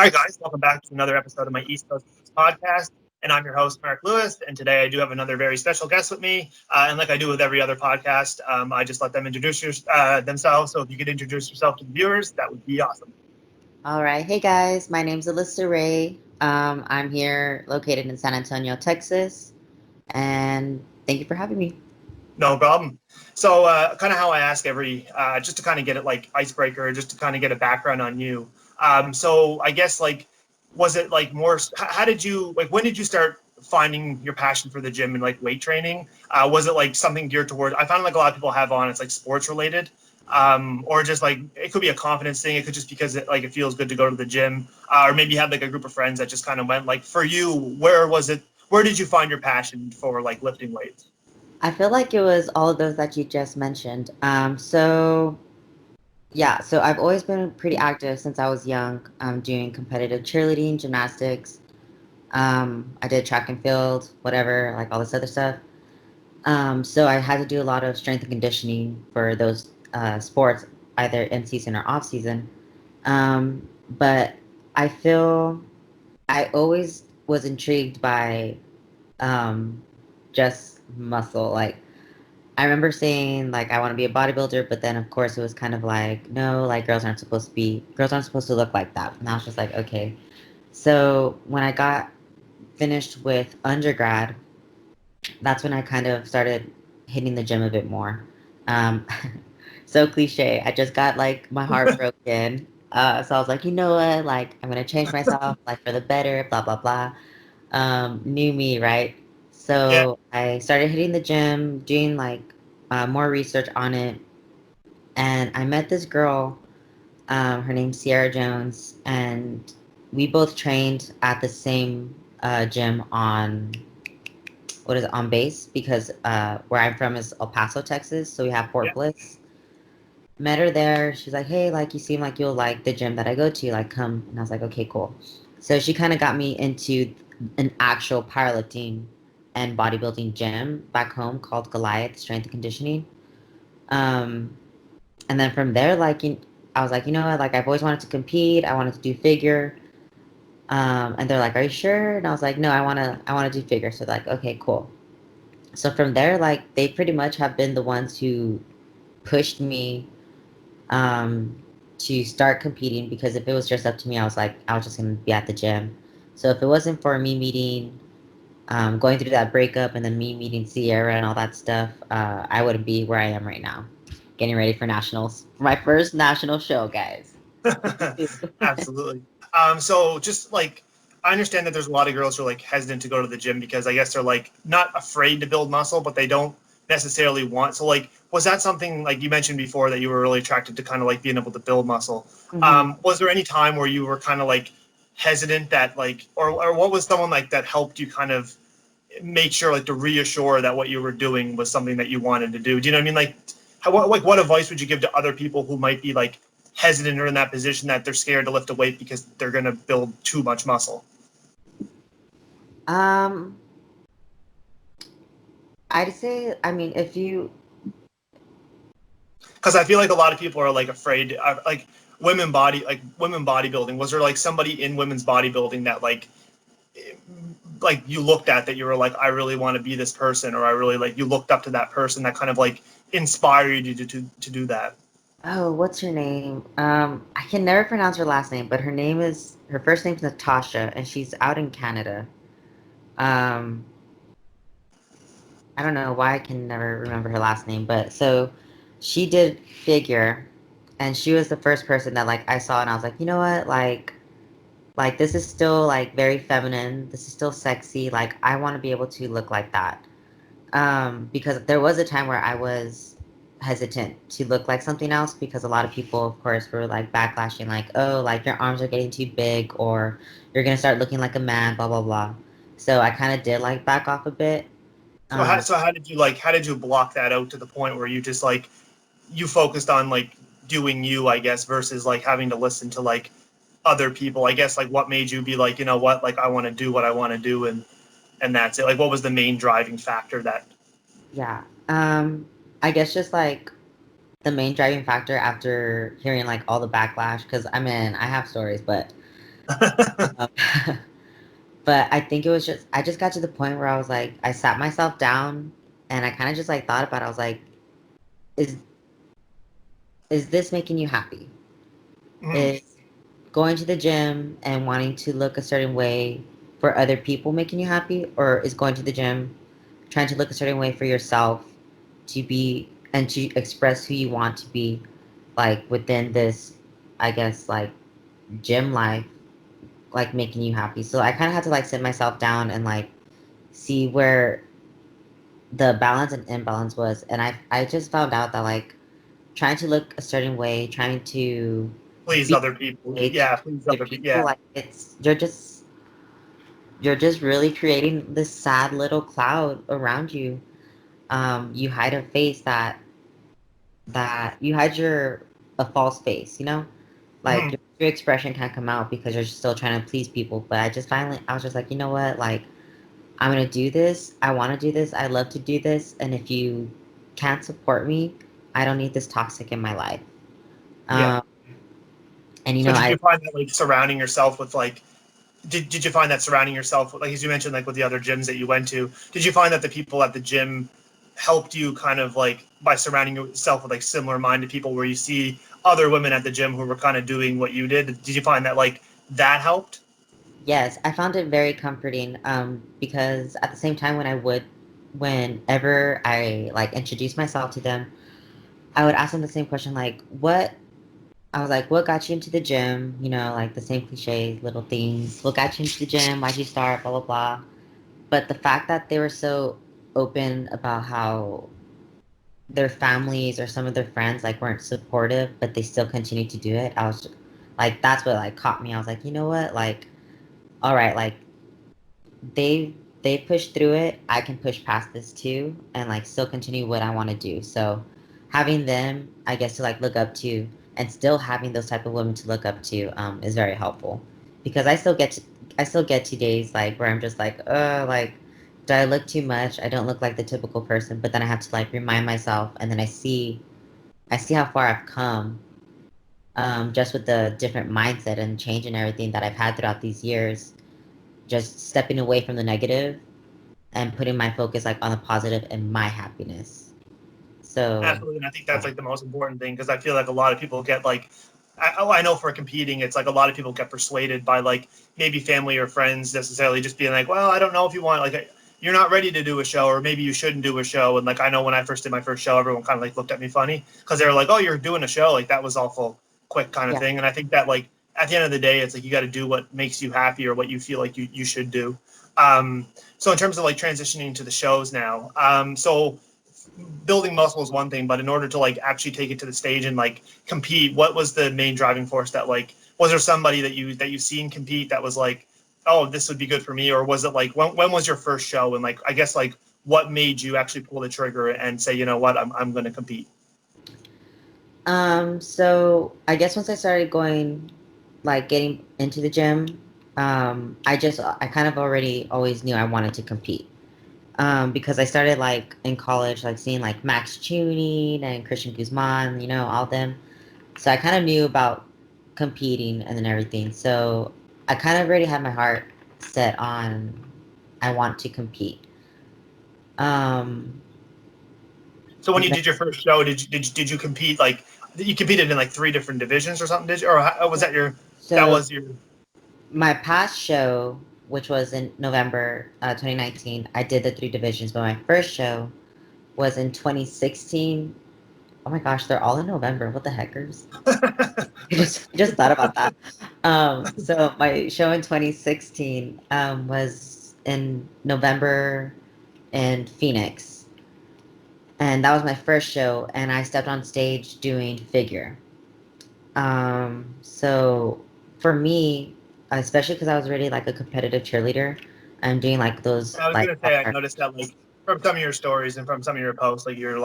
All right, guys, welcome back to another episode of my East Coast podcast. And I'm your host, Mark Lewis. And today I do have another very special guest with me. And like I do with every other podcast, I just let them introduce themselves. So if you could introduce yourself to the viewers, that would be awesome. All right. Hey guys, my name's Alyssa Rey. I'm here located in San Antonio, Texas. And thank you for having me. No problem. So, kind of how I ask just to kind of get it like icebreaker, just to kind of get a background on you. So I guess like, was it like more? How did you like? When did you start finding your passion for the gym and like weight training? Was it like something geared toward? I found like a lot of people have on it's like sports related, or just like it could be a confidence thing. It could just because it feels good to go to the gym, or maybe you had like a group of friends that just kind of went. Like for you, where was it? Where did you find your passion for like lifting weights? I feel like it was all of those that you just mentioned. So I've always been pretty active since I was young, doing competitive cheerleading, gymnastics. I did track and field, whatever, like all this other stuff. So I had to do a lot of strength and conditioning for those sports, either in season or off season. But I feel I always was intrigued by um, just muscle. Like I remember saying like I want to be a bodybuilder, but then of course it was kind of like no, like girls aren't supposed to look like that. And I was just like okay. So when I got finished with undergrad, that's when I kind of started hitting the gym a bit more. Um, so cliche. I just got like my heart broken. So I was like, you know what? Like I'm gonna change myself, like for the better. Blah blah blah. New me, right? Yeah. So I started hitting the gym, doing like more research on it, and I met this girl. Her name's Sierra Jones, and we both trained at the same gym on what is it, on base because where I'm from is El Paso, Texas. So we have Yeah. Fort Bliss. Met her there. She's like, hey, like you seem like you'll like the gym that I go to. Like, come. And I was like, okay, cool. So she kind of got me into an actual powerlifting and bodybuilding gym back home called Goliath Strength and Conditioning. Um, and then from there, I was like, you know what? Like, I've always wanted to compete. I wanted to do figure. And they're like, are you sure? And I was like, no, I want to do figure. So like, okay, cool. So from there, like, they pretty much have been the ones who pushed me um, to start competing because if it was just up to me, I was just gonna be at the gym. So if it wasn't for me meeting, going through that breakup and then me meeting Sierra and all that stuff, I wouldn't be where I am right now. Getting ready for nationals, for my first national show, guys. Absolutely. So just like I understand that there's a lot of girls who are like hesitant to go to the gym because I guess they're like not afraid to build muscle, but they don't necessarily want. So like, was that something like you mentioned before that you were really attracted to kind of like being able to build muscle? Hmm. Was there any time where you were kind of like hesitant that like, or what was someone like that helped you kind of make sure like to reassure that what you were doing was something that you wanted to do? Do you know what I mean? Like, what advice would you give to other people who might be like hesitant or in that position that they're scared to lift a weight because they're going to build too much muscle? Um, I'd say, I mean, if you, Because I feel like a lot of people are like afraid, like women bodybuilding. Was there like somebody in women's bodybuilding that like you looked at that you were like, I really want to be this person, or I really like you looked up to that person that kind of like inspired you to do that? oh, what's her name? I can never pronounce her last name, but her first name's Natasha, and she's out in Canada. Um, I don't know why I can never remember her last name, but so she did figure, and she was the first person that like I saw, and I was like, you know what, like this is still like very feminine. This is still sexy. Like I want to be able to look like that. Because there was a time where I was hesitant to look like something else because a lot of people, of course, were like backlashing, like, oh, like your arms are getting too big, or you're gonna start looking like a man, blah blah blah. So I kind of did like back off a bit. Um, So how did you block that out to the point where you just like you focused on like doing you, I guess, versus like having to listen to like other people? I guess like what made you be like, you know what, like I want to do what I want to do, and that's it. Like what was the main driving factor that? Yeah. I guess just like the main driving factor after hearing like all the backlash, because I mean, I have stories, but Um, but I think it was just I just got to the point where I was like, I sat myself down and I kind of just like thought about it. I was like, is is this making you happy? Mhm. Is going to the gym and wanting to look a certain way for other people making you happy, or is going to the gym trying to look a certain way for yourself to be and to express who you want to be, like within this, I guess, like gym life, like making you happy. So I kind of had to like sit myself down and like see where the balance and imbalance was, and I just found out that like trying to look a certain way, trying to Please be other people. a way to Yeah, please other other people. people, Yeah. like it's you're just really creating this sad little cloud around you. You hide a face that you hide your a false face, you know? Like Mhm. your true expression can't come out because you're still trying to please people. But I was just like, you know what? Like, I'm gonna do this. I want to do this. I love to do this. And if you can't support me, I don't need this toxic in my life. Yeah. Um, and So did you find that like surrounding yourself with like did you find that surrounding yourself with, like as you mentioned, like with the other gyms that you went to, did you find that the people at the gym helped you kind of like by surrounding yourself with like similar minded people where you see other women at the gym who were kind of doing what you did? Did you find that like that helped? yes, I found it very comforting. Because at the same time, whenever I like introduced myself to them, I would ask them the same question, like, what I was like, what got you into the gym? You know, like the same cliche little things. What got you into the gym? Why'd you start? Blah, blah, blah. But the fact that they were so open about how their families or some of their friends like weren't supportive, but they still continued to do it. I was like, that's what like caught me. I was like, you know what? Like, all right, like they pushed through it. I can push past this too and like still continue what I want to do. So having them, I guess, to like look up to and still having those type of women to look up to is very helpful because I still get to days like where I'm just like do I look too much? I don't look like the typical person, but then I have to like remind myself and then I see how far I've come just with the different mindset and change and everything that I've had throughout these years, just stepping away from the negative and putting my focus like on the positive and my happiness. So Absolutely, and I think that's like the most important thing because I feel like a lot of people get like, I know for competing, it's like a lot of people get persuaded by like maybe family or friends necessarily just being like, well, I don't know if you want like you're not ready to do a show or maybe you shouldn't do a show. And like I know when I first did my first show, everyone kind of like looked at me funny because they were like, oh, you're doing a show, like that was awful quick kind of yeah. thing. And I think that like at the end of the day, it's like you got to do what makes you happy or what you feel like you should do. Um, so in terms of like transitioning to the shows now, so building muscle is one thing, but in order to like actually take it to the stage and like compete, what was the main driving force that like was there somebody that you've seen compete that was like, oh, this would be good for me, or was it like when was your first show and like I guess like what made you actually pull the trigger and say, you know what, I'm going to compete? So I guess once I started going, like getting into the gym, I kind of already always knew I wanted to compete. Because I started like in college, like seeing like Max Tuning and Christian Guzman, you know, all them. So I kind of knew about competing and then everything. So I kind of already had my heart set on I want to compete. Um, So when and you then, did your first show, did you compete like you competed in like three different divisions or something? Did you, or was that your that so was your my past show, which was in November 2019, I did the three divisions, but my first show was in 2016. Oh my gosh, they're all in November. What the heckers? I just thought about that. So my show in 2016 was in November in Phoenix, and that was my first show, and I stepped on stage doing figure. So for me, especially because I was already like a competitive cheerleader, I'm doing like those I was like gonna say I noticed that like from some of your stories and from some of your posts, like you're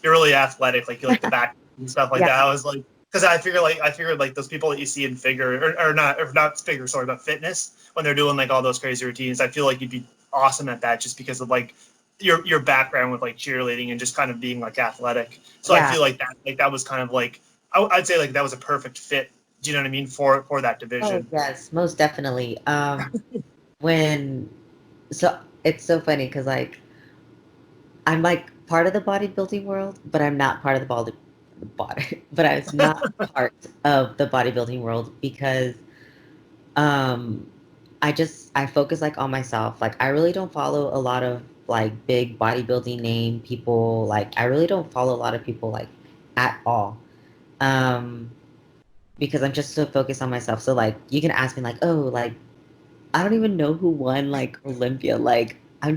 really athletic, like you like the back and stuff like yeah, that. I was like, because I figured like those people that you see in figure or not figure, sorry, but fitness when they're doing like all those crazy routines, I feel like you'd be awesome at that just because of like your background with like cheerleading and just kind of being like athletic. So I yeah, feel like that was kind of like I'd say like that was a perfect fit Do you know what I mean? For that Oh division. yes, most definitely. When so it's so funny because like I'm like part of the bodybuilding world, but I'm not part of body, but I was not part of the bodybuilding world because um I focus like on myself. Like I really don't follow a lot of like big bodybuilding name people. Like I really don't follow a lot of people like at all. Um because I'm just so focused on myself. So like you can ask me like, "Oh, like I don't even know who won like Olympia." Like I'm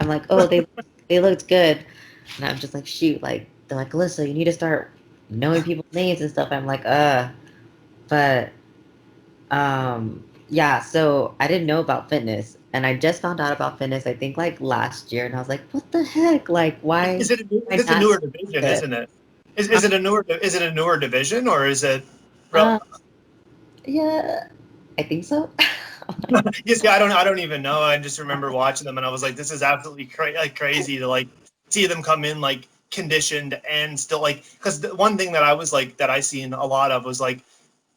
like, "Oh, they looked good." And I'm just like, "Shoot, like they're like, "Alyssa, you need to start knowing people's names and stuff." I'm like, but yeah, so I didn't know about fitness and I just found out about fitness I think like last year and I was like, what the heck? Like why am I It's a not newer division, good? isn't it? Uh, Is it a newer division, or is it real? uh, yeah, I think so. You see, I don't even know. I just remember watching them, and I was like, this is absolutely crazy to like see them come in like conditioned and still like, because the one thing that I was like that I seen a lot of was like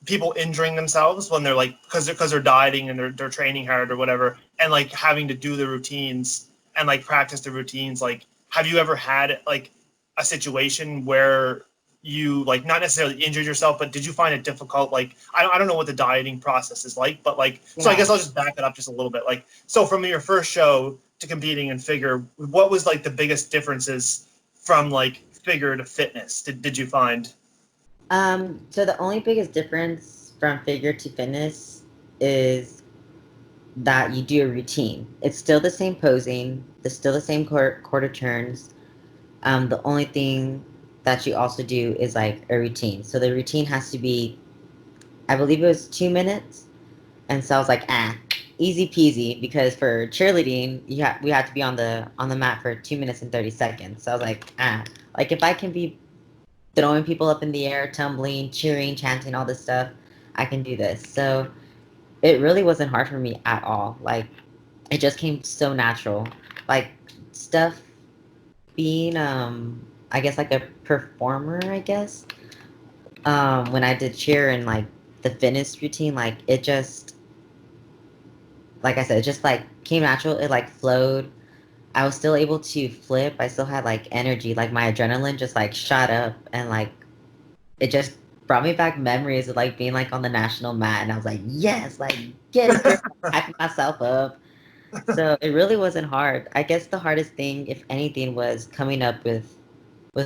people injuring themselves when they're like because they're dieting and they're training hard or whatever, and like having to do the routines and like practice the routines. Like, have you ever had like a situation where you like not necessarily injured yourself, but did you find it difficult? Like, I don't know what the dieting process is like, but like, so I Yeah. guess I'll just back it up just a little bit. Like, so from your first show to competing in figure, what was like the biggest differences from like figure to fitness? Did you find? So the only biggest difference from figure to fitness is that you do a routine. It's still the same posing, it's still the same quarter turns. The only thing that you also do is like a routine. So the routine has to be, I believe it was 2 minutes. And so I was like, easy peasy, because for cheerleading, we had to be on the mat for 2 minutes and 30 seconds. So I was like, like if I can be throwing people up in the air, tumbling, cheering, chanting, all this stuff, I can do this. So it really wasn't hard for me at all. Like it just came so natural. Like stuff being I guess like a performer, I guess. When I did cheer and like the fitness routine, like it just like I said, it just like came natural. It like flowed. I was still able to flip. I still had like energy. Like my adrenaline just like shot up and like it just brought me back memories of like being like on the national mat and I was like, yes, like get it, girl, hyping myself up. So it really wasn't hard. I guess the hardest thing, if anything, was coming up with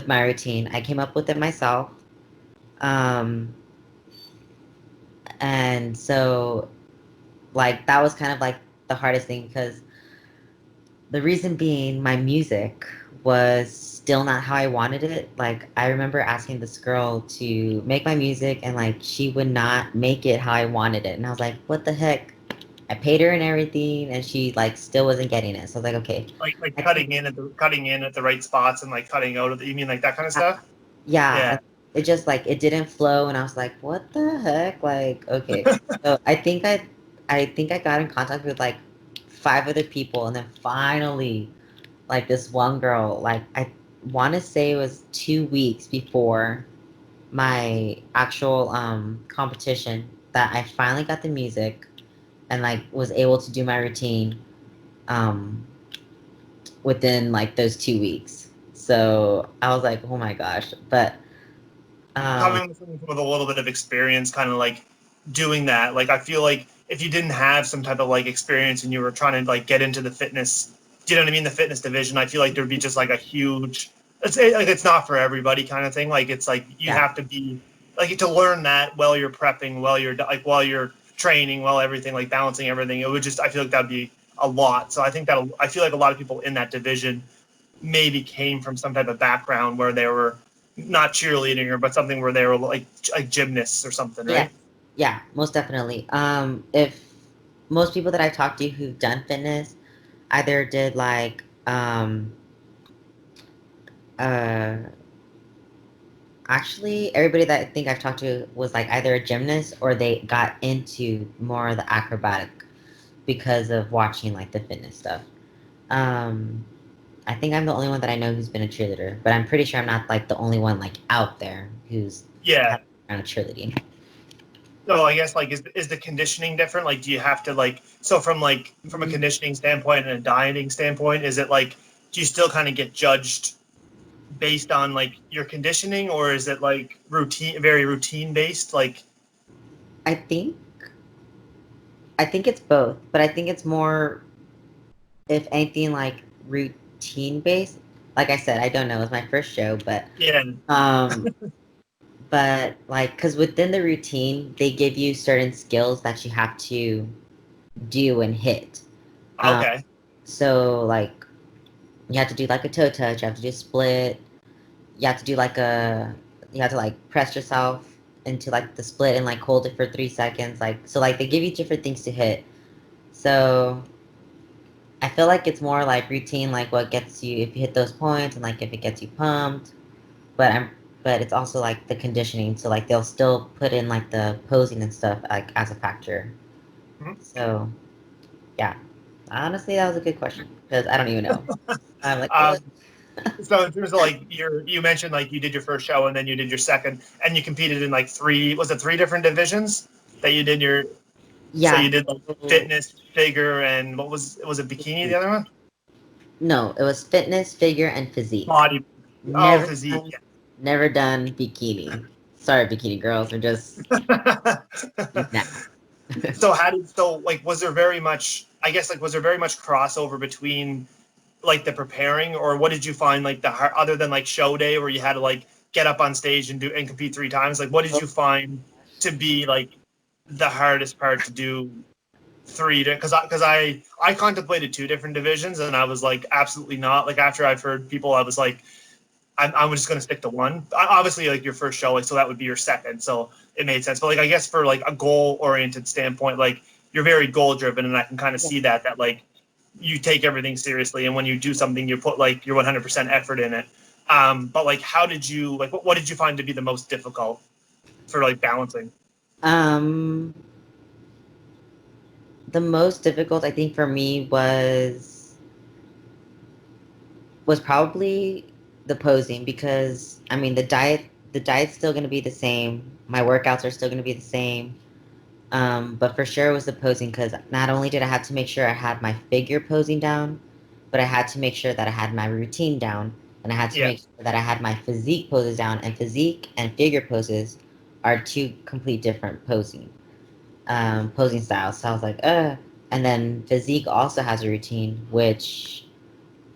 my routine. I came up with it myself. Um and so like that was kind of like the hardest thing because the reason being my music was still not how I wanted it. Like I remember asking this girl to make my music and like she would not make it how I wanted it. And I was like, what the heck? I paid her and everything and she like still wasn't getting it. So I was like, okay. Like I think cutting in at the right spots and like cutting out of the, you mean like that kind of stuff? yeah, Yeah. it just like it didn't flow and I was like, what the heck? Like, okay. So I think I got in contact with like five other people and then finally like this one girl, like I want to say it was 2 weeks before my actual competition that I finally got the music and like was able to do my routine um within like those 2 weeks. So I was like, oh my gosh. But um Coming with a little bit of experience, kind of like doing that. Like I feel like if you didn't have some type of like experience and you were trying to like get into the fitness, do you know what I mean? The fitness division, I feel like there'd be just like a huge. It's not for everybody kind of thing. Like it's like you yeah, have to be like to learn that while you're prepping, while you're training, while everything like balancing everything. It would just I feel like that'd be a lot. So I feel like a lot of people in that division maybe came from some type of background where they were not cheerleading or but something where they were like gymnasts or something, yeah, right? yeah, most definitely. If most people that I talked to who've done fitness either did like uh actually, everybody that I think I've talked to was like either a gymnast or they got into more of the acrobatic because of watching like the fitness stuff. Um, I think I'm the only one that I know who's been a cheerleader, but I'm pretty sure I'm not like the only one like out there who's Yeah. had around cheerleading. So I guess like is the conditioning different? Like, do you have to like so from a conditioning standpoint and a dieting standpoint, is it like do you still kind of get judged based on like your conditioning, or is it like routine, very routine based? Like, I think I think it's both, but I think it's more, if anything, like routine based. Like I said, I don't know. It was my first show, yeah, um, but like, cause within the routine, they give you certain skills that you have to do and hit. Um, okay, so like, you have to do like a toe touch. You have to do a split. You have to do like you have to like press yourself into like the split and like hold it for 3 seconds. Like, so like they give you different things to hit. So I feel like it's more like routine, like what gets you if you hit those points and like if it gets you pumped. But but it's also like the conditioning. So like they'll still put in like the posing and stuff like as a factor. Mhm. So yeah, honestly, that was a good question because I don't even know. I'm like, what? Um, so in terms of like you mentioned like you did your first show and then you did your second, and you competed in like three different divisions that you did your. So Yeah. you did like So, fitness, figure, and was it bikini? The other one, no, it was fitness, figure, and physique. body. Oh, Never physique. done, never done bikini. Sorry, bikini girls are just Yeah. nah. So how did so like was there very much? I guess like was there very much crossover between like the preparing, or what did you find like other than like show day where you had to like get up on stage and do and compete three times? Like what did you find to be like the hardest part to do three to because I contemplated two different divisions and I was like absolutely not like after I've heard people I was like I'm just gonna stick to one. Obviously like your first show like so that would be your second, so it made sense, but like I guess for like a goal oriented standpoint, like you're very goal driven and I can kind of Yeah. see that like you take everything seriously and when you do something you put like your 100% effort in it. But like how did you like what did you find to be the most difficult for like balancing? Um, the most difficult I think for me was probably the posing because I mean the diet's still gonna be the same. My workouts are still gonna be the same. But for sure it was the posing because not only did I have to make sure I had my figure posing down, but I had to make sure that I had my routine down, and I had to Yeah. make sure that I had my physique poses down. And physique and figure poses are two complete different posing styles. So I was like, And then physique also has a routine, which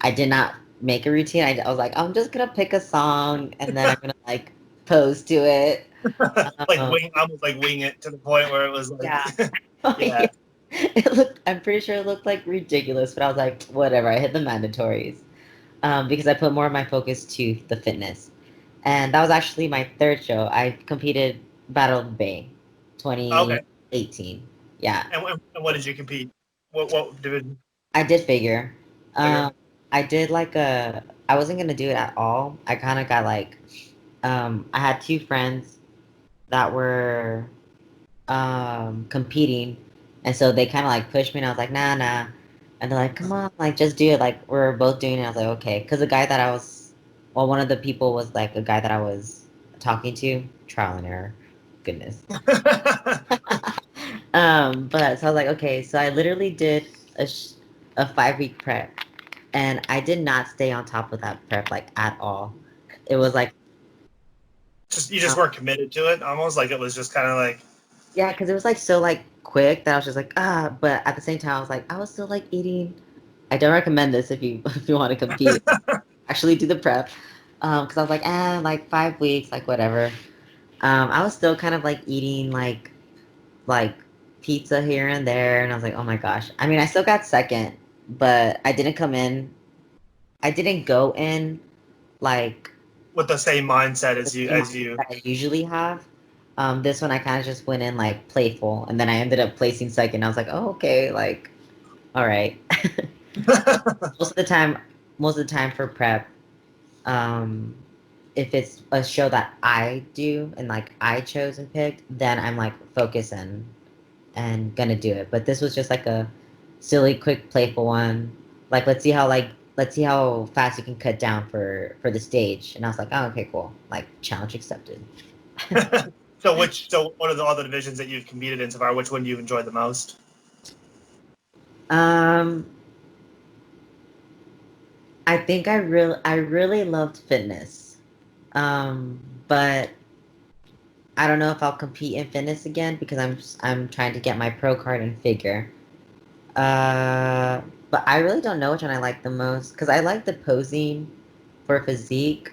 I did not make a routine. I was like, I'm just gonna pick a song and then I'm gonna like pose to it. Like Um, almost like wing it to the point where it was like yeah. yeah. It looked, I'm pretty sure it looked like ridiculous, but I was like, whatever. I hit the mandatories because I put more of my focus to the fitness. And that was actually my third show. I competed Battle of the Bay Okay. 2018. Yeah. And what did you compete? What division? I did figure. Figure. Um, I did like I wasn't going to do it at all. I kind of got like, I had two friends that were competing, and so they kind of like pushed me and I was like nah, and they're like come on like just do it, like we're both doing it. I was like okay, because the guy that I was, well, one of the people was like a guy that I was talking to. Trial and error, goodness. But so I was like okay, so I literally did a 5 week prep, and I did not stay on top of that prep like at all. It was like Just you just um, weren't committed to it, almost like it was just kind of like yeah, because it was like so like quick that I was just like but at the same time I was like I was still like eating. I don't recommend this if you if you want to compete. Actually, do the prep, because I was like like 5 weeks, like whatever. I was still kind of like eating like pizza here and there, and I was like, oh my gosh. I mean, I still got second, but I didn't come in. I didn't go in like with the same mindset the as you same as mindset you. that I usually have. This one I kind of just went in like playful, and then I ended up placing second. I was like, oh okay, like all right. most of the time, most of the time for prep, um, if it's a show that I do and like I chose and picked, then I'm like focused and gonna do it. But this was just like a silly, quick, playful one. Like let's see how fast you can cut down for the stage. And I was like, oh okay, cool. Like challenge accepted. So what are the other divisions that you've competed in so far? Which one do you enjoy the most? Um, I think I really loved fitness. But I don't know if I'll compete in fitness again because I'm trying to get my pro card in figure. Uh, but I really don't know which one I like the most because I like the posing for physique,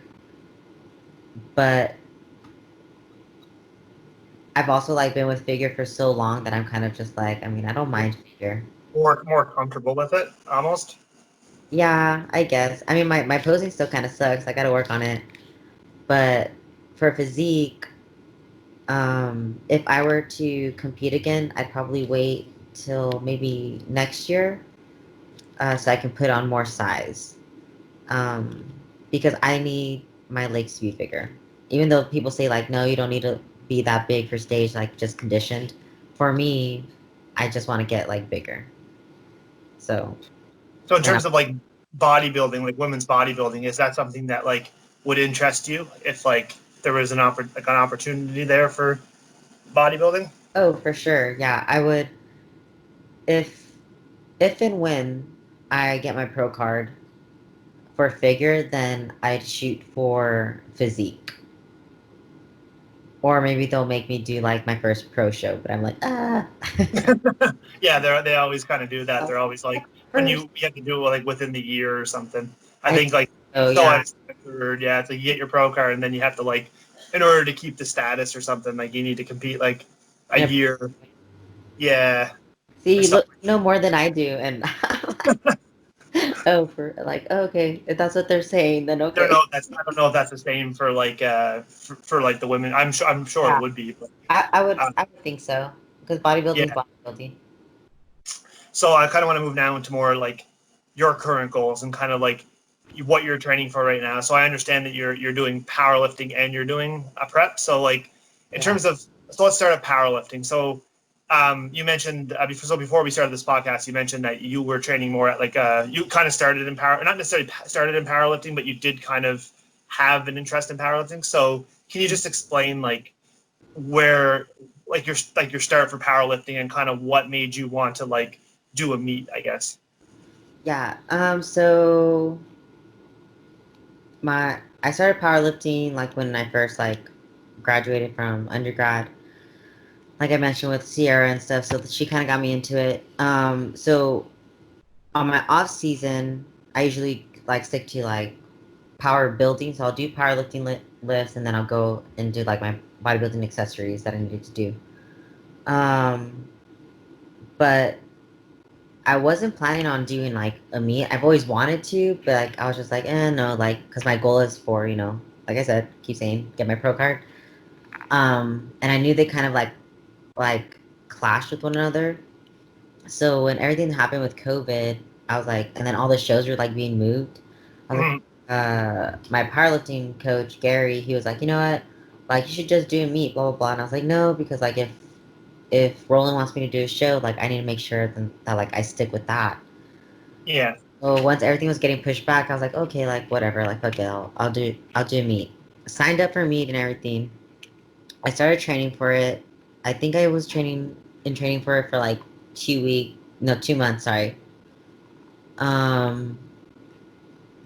but I've also like been with figure for so long that I'm kind of just like, I mean, I don't mind figure. More comfortable with it, almost. Yeah, I guess. I mean, my posing still kind of sucks. I got to work on it. But for physique, if I were to compete again, I'd probably wait till maybe next year, so I can put on more size. Um, because I need my legs to be bigger. Even though people say like, no, you don't need to be that big for stage, like just conditioned. For me, I just want to get like bigger. So So in then, terms of like bodybuilding, like women's bodybuilding, is that something that like would interest you if like there was an opportunity there for bodybuilding? oh, for sure, yeah, I would if if and when I get my pro card for figure, then I'd shoot for physique. Or maybe they'll make me do like my first pro show, but I'm like, ah. Yeah, they always kind of do that. They're always like when First. you have to do it like within the year or something. I I think like oh so yeah. I've heard, yeah, it's like you get your pro card and then you have to like in order to keep the status or something, like you need to compete like a Yep. year. Yeah. See, Or you look something. know more than I do, and oh, for like, okay, if that's what they're saying, then okay. I don't know if that's the same for like for like the women. I'm sure it Yeah, would be, but I would uh, I would think so because bodybuilding's yeah. bodybuilding. So I kind of want to move now into more like your current goals and kind of like what you're training for right now. So I understand that you're doing powerlifting and you're doing a prep. So like in Yeah. terms of so let's start at powerlifting. So you mentioned before we started this podcast, you mentioned that you were training more at like you kind of started in power, not necessarily started in powerlifting, but you did kind of have an interest in powerlifting. So can you just explain like where like your start for powerlifting and kind of what made you want to like do a meet, I guess. Yeah. So my I started powerlifting like when I first like graduated from undergrad. Like I mentioned with Sierra and stuff, so she kind of got me into it. So on my off season, I usually like stick to like power building. So I'll do powerlifting lifts, and then I'll go and do like my bodybuilding accessories that I needed to do. Um, but I wasn't planning on doing like a meet. I've always wanted to, but like I was just like, no, like because my goal is for like I said, keep saying, get my pro card. And I knew they kind of like clashed with one another. So when everything happened with COVID, I was like, and then all the shows were like being moved. I was like, Mhm. my powerlifting coach Gary, he was like, you know what, like you should just do a meet, blah blah blah. And I was like, no, because like if Roland wants me to do a show, like I need to make sure that like I stick with that. Yeah. So once everything was getting pushed back, I was like, okay, like whatever, like fuck it, I'll do a meet. Signed up for a meet and everything. I started training for it. I think I was training for it for like 2 weeks, no, 2 months, sorry. Um,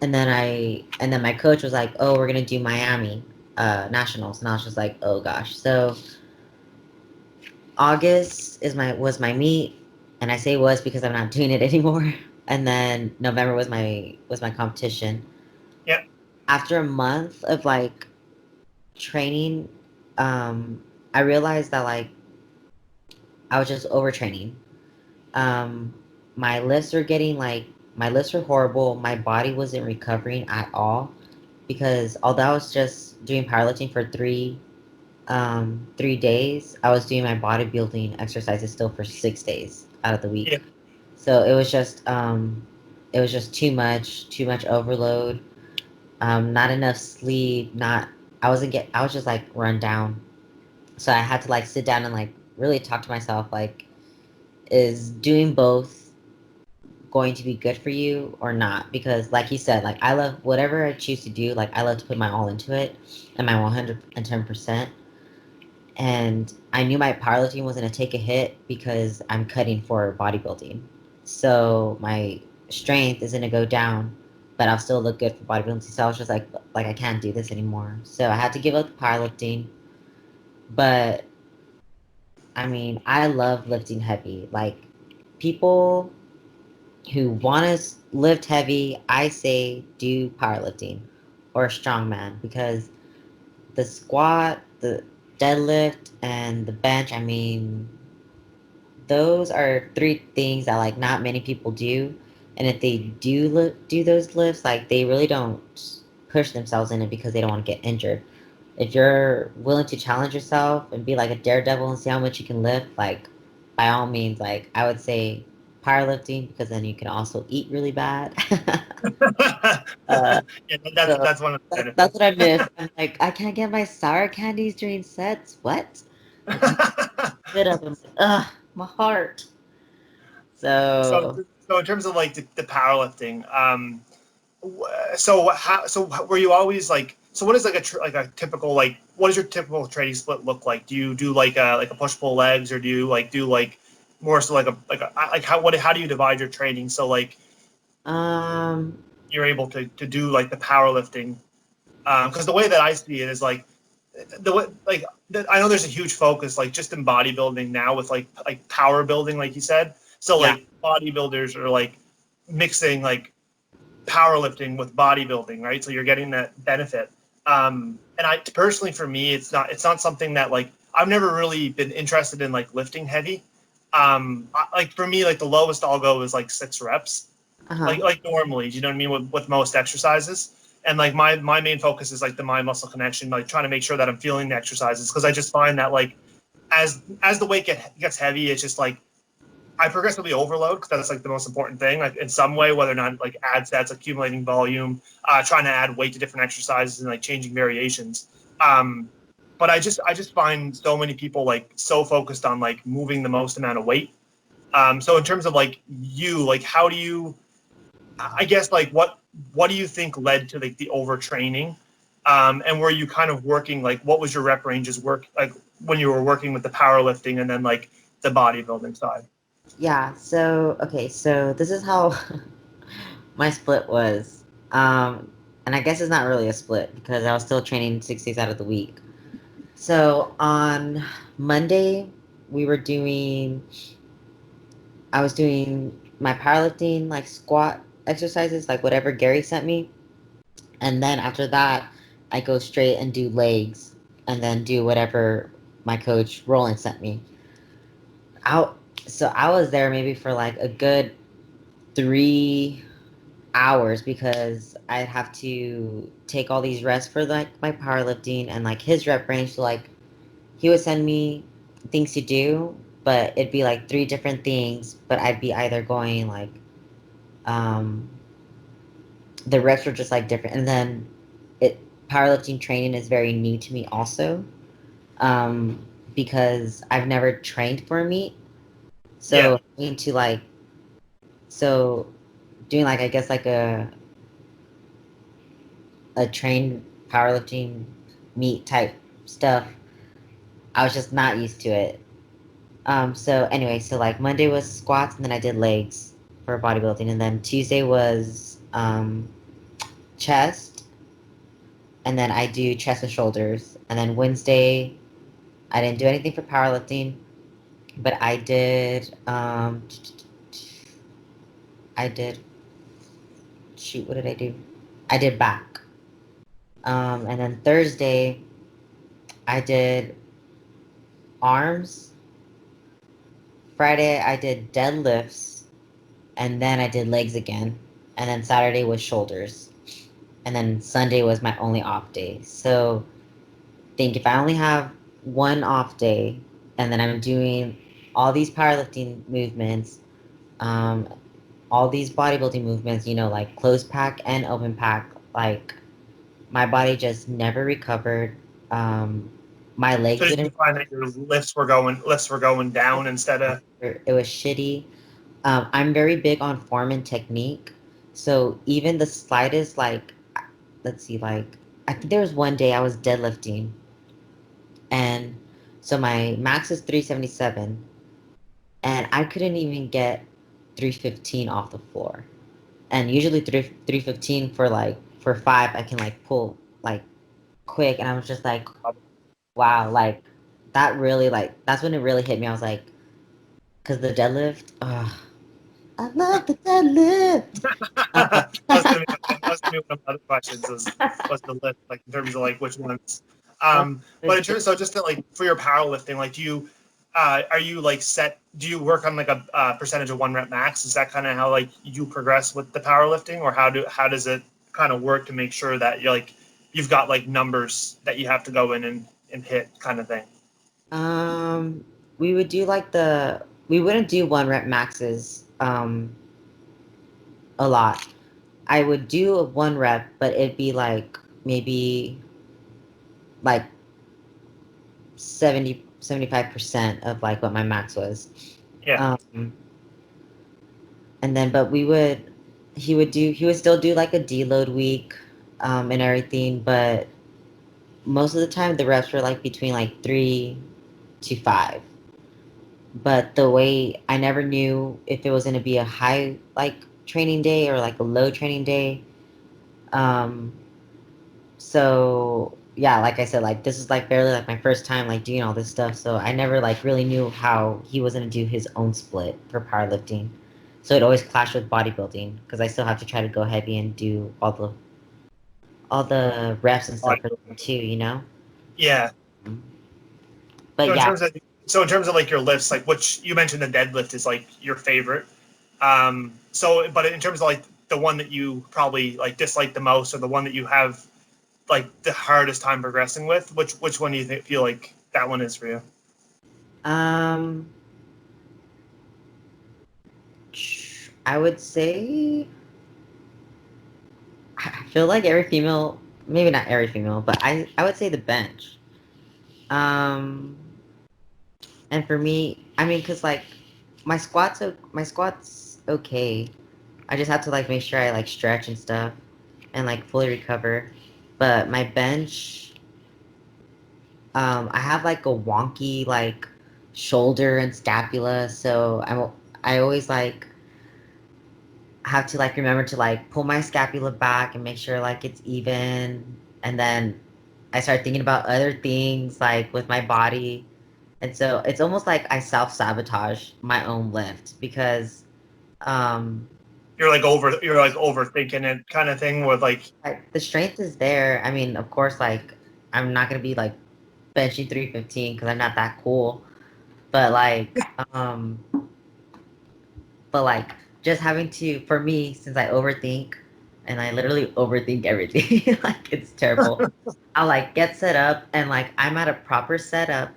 and then my coach was like, "Oh, we're gonna do Miami nationals," and I was just like, "Oh gosh." So August was my meet, and I say was because I'm not doing it anymore. And then November was my competition. Yeah. After a month of like training, I realized that like I was just overtraining. Um, my lifts were horrible. My body wasn't recovering at all because although I was just doing powerlifting for 3 days, I was doing my bodybuilding exercises still for 6 days out of the Yeah. week. So it was just too much overload, not enough sleep, not I was just like run down. So I had to like sit down and like really talk to myself like, is doing both going to be good for you or not? Because like you said, like I love whatever I choose to do, like I love to put my all into it and my 110%. And I knew my powerlifting was going to take a hit because I'm cutting for bodybuilding. So my strength is going to go down, but I'll still look good for bodybuilding. So I was just like I can't do this anymore. So I had to give up the powerlifting. But I mean, I love lifting heavy. Like people who want to lift heavy, I say do powerlifting or strongman because the squat, the deadlift, and the bench, I mean, those are three things that like not many people do. And if they do those lifts, like they really don't push themselves in it because they don't want to get injured. If you're willing to challenge yourself and be like a daredevil and see how much you can lift, like by all means, like I would say powerlifting because then you can also eat really bad. uh, Yeah, that's so that's one of the that's benefits. what I miss. I'm like, I can't get my sour candies during sets. What? Like I spit up. I'm like, ugh, my heart. So, So so in terms of like the powerlifting, so were you always like, so what is like like a typical, like what does your typical training split look like? Do you do like a push pull legs, or do you like do like more so like how do you divide your training so like um you're able to do like the powerlifting? Because the way that I see it is like the way like I know there's a huge focus like just in bodybuilding now with like power building, like you said. So yeah. like bodybuilders are like mixing like powerlifting with bodybuilding, right? So you're getting that benefit. And I personally, for me, it's not something that like I've never really been interested in like lifting heavy. Like for me, like the lowest I'll go is like 6 reps, Uh-huh. like normally. You know what I mean with most exercises. And like my main focus is like the mind muscle connection, like trying to make sure that I'm feeling the exercises because I just find that like as the weight gets heavy, it's just like I progressively overload because that's like the most important thing, like in some way, whether or not like add sets, accumulating volume, trying to add weight to different exercises and like changing variations. Um, but I just find so many people like so focused on like moving the most amount of weight. So in terms of like you, like how do you, I guess like what do you think led to like the overtraining? And were you kind of working like what was your rep ranges work like when you were working with the powerlifting and then like the bodybuilding side? Yeah. So okay, so this is how my split was. And I guess it's not really a split because I was still training 6 days out of the week. So on Monday, we were doing, I was doing my powerlifting, like squat exercises, like whatever Gary sent me. And then after that, I go straight and do legs and then do whatever my coach Roland sent me. Out. So I was there maybe for like a good 3 hours because I'd have to take all these rests for like my powerlifting and like his rep range. So like he would send me things to do, but it'd be like three different things. But I'd be either going like um, the reps were just like different, and then it powerlifting training is very new to me also because I've never trained for a meet. Yeah. So into like so doing like I guess like a trained powerlifting meet type stuff. I was just not used to it. So anyway, so like Monday was squats and then I did legs for bodybuilding, and then Tuesday was chest, and then I do chest and shoulders, and then Wednesday I didn't do anything for powerlifting, but I did shoot, what did I do? I did back. And then Thursday I did arms. Friday I did deadlifts, and then I did legs again. And then Saturday was shoulders. And then Sunday was my only off day. So think if I only have one off day and then I'm doing all these powerlifting movements, um, all these bodybuilding movements, you know, like closed pack and open pack, like my body just never recovered. My So legs did you didn't. find that your lifts were going down instead of It was shitty. I'm very big on form and technique. So even the slightest, like, let's see, like, I think there was one day I was deadlifting and So my max is 377, and I couldn't even get 315 off the floor. And usually 315 for five, I can like pull like quick. And I was just like, wow, like that really like that's when it really hit me. I was like, because the deadlift, I love the deadlift. that was gonna be one of my other questions was the lift, like in terms of like which ones. But in terms, so just to, like for your powerlifting, like do you are you like set? Do you work on like a percentage of one rep max? Is that kind of how like you progress with the powerlifting, or how does it kind of work to make sure that you're like you've got like numbers that you have to go in and hit kind of thing? We would do like we wouldn't do one rep maxes a lot. I would do a one rep, but it'd be like maybe like 75% of like what my max was. Yeah. Um, and then, but he would still do like a deload week, and everything, but most of the time the reps were like between like 3 to 5. But the way I never knew if it was going to be a high like training day or like a low training day. Um, so yeah, like I said, like this is like barely like my first time like doing all this stuff. So I never like really knew how he was going to do his own split for powerlifting. So it always clashed with bodybuilding because I still have to try to go heavy and do all the reps and stuff for them too, you know? Yeah. So But in yeah, terms of like your lifts, like which you mentioned the deadlift is like your favorite. So but in terms of like the one that you probably like dislike the most, or the one that you have like the hardest time progressing with, which one do you feel like that one is for you? um, I would say I feel like every female, maybe not every female, but I would say the bench. Um, and for me, I mean, cause like my squats okay. I just have to like make sure I like stretch and stuff, and like fully recover. But my bench, I have like a wonky like shoulder and scapula, so I always like have to like remember to like pull my scapula back and make sure like it's even, and then I start thinking about other things like with my body. And so it's almost like I self-sabotage my own lift because um You're like overthinking it kind of thing with like the strength is there. I mean, of course, like I'm not gonna be like benching 315 because I'm not that cool. But um but like just having to, for me, since I overthink, and I literally overthink everything, like it's terrible. I'll like get set up and like I'm at a proper setup,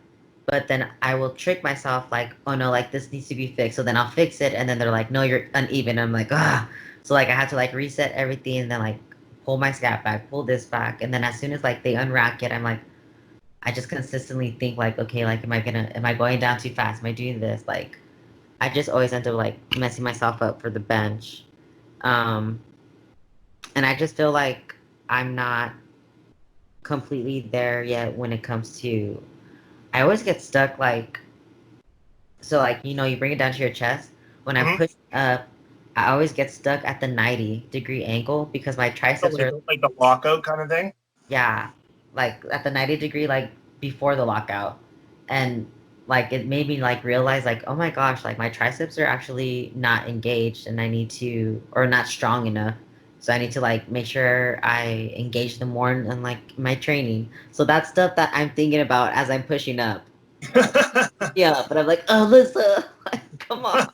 but then I will trick myself like, oh no, like this needs to be fixed. So then I'll fix it, and then they're like, no, you're uneven. I'm like, ah. So like I had to like reset everything, and then like pull my scap back, pull this back, and then as soon as like they unrack it, I'm like, I just consistently think like, okay, like am I going down too fast? Am I doing this? Like I just always end up like messing myself up for the bench. Um, and I just feel like I'm not completely there yet when it comes to, I always get stuck like, so like, you know, you bring it down to your chest. When I mhm. push up, I always get stuck at the 90-degree angle because my So triceps are, like the lockout kind of thing. yeah, like at the 90-degree, like before the lockout. And like it made me like realize like, oh my gosh, like my triceps are actually not engaged and I need to, or not strong enough. So I need to like make sure I engage them more in like my training. So that's stuff that I'm thinking about as I'm pushing up. Yeah, but I'm like, oh, Alyssa, come on.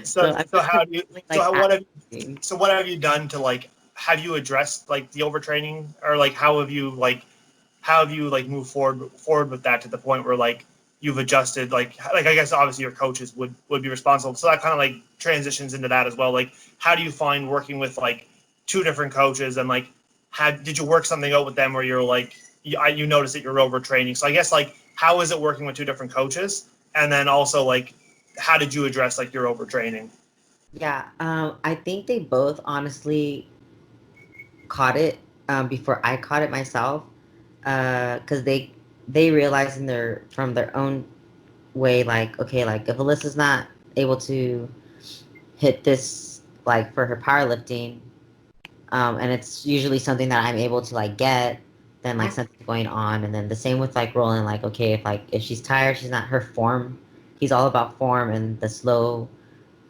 so So I'm so just how do you consistently like acting. so what have you done to like have you addressed like the overtraining, or like how have you like moved forward with that to the point where like you've adjusted like I guess obviously your coaches would be responsible, so that kind of like transitions into that as well. Like how do you find working with like two different coaches, and like did you work something out with them where you're like you notice that you're overtraining? So I guess like how is it working with two different coaches, and then also like how did you address like your overtraining? Yeah, I think they both honestly caught it before I caught it myself. Because they realize in their from their own way, like, okay, like if Alyssa's not able to hit this like for her powerlifting, and it's usually something that I'm able to like get, then like something's going on. And then the same with like rolling, like, okay, if she's tired, she's not her form. He's all about form and the slow,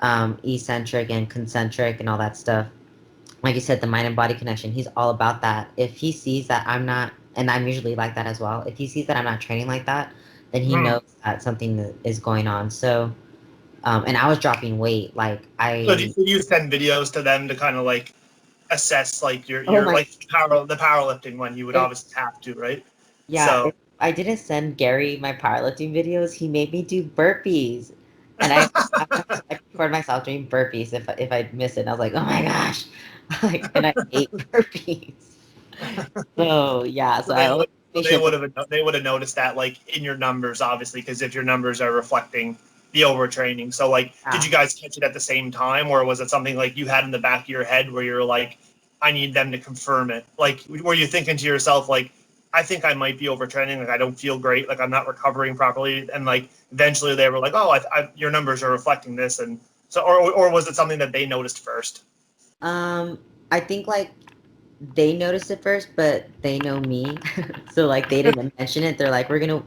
eccentric and concentric and all that stuff. Like you said, the mind and body connection. He's all about that. If he sees that I'm not, and I'm usually like that as well. If he sees that I'm not training like that, then he Mhm. knows that something is going on. So, and I was dropping weight. Like So do I, you send videos to them to kind of like assess like oh your my, like the powerlifting one? You would if, obviously have to, right? yeah, So if I didn't send Gary my powerlifting videos, he made me do burpees, and I recorded myself doing burpees if I miss it. And I was like, oh my gosh, like, and I ate burpees. So yeah, so so I always make sure. they would have noticed that like in your numbers, obviously, because if your numbers are reflecting the overtraining. So like, did Yeah. you guys catch it at the same time, or was it something like you had in the back of your head where you're like, I need them to confirm it? Like, were you thinking to yourself like, I think I might be overtraining, like I don't feel great, like I'm not recovering properly, and like eventually they were like, oh, your numbers are reflecting this, and so or was it something that they noticed first? Um, I think like they noticed it first, but they know me, so like they didn't mention it. They're like, we're gonna.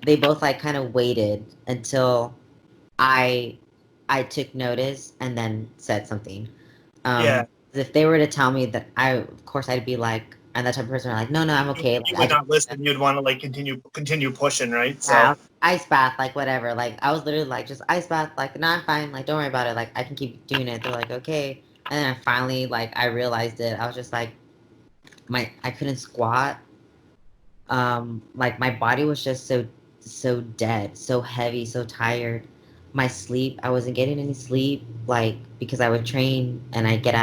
They both like kind of waited until I I took notice and then said something. Yeah, If they were to tell me that of course I'd be like, and that type of person are like, no, no, I'm okay. you Like I would just, not listen. You'd want to like continue pushing, right? So yeah, ice bath, like whatever. Like I was literally like, just ice bath, like, no, I'm fine. Like don't worry about it. Like I can keep doing it. They're like, okay. And then I finally like I realized it. I was just like, I couldn't squat. Like my body was just so dead, so heavy, so tired. My sleep, I wasn't getting any sleep, like because I would train and I get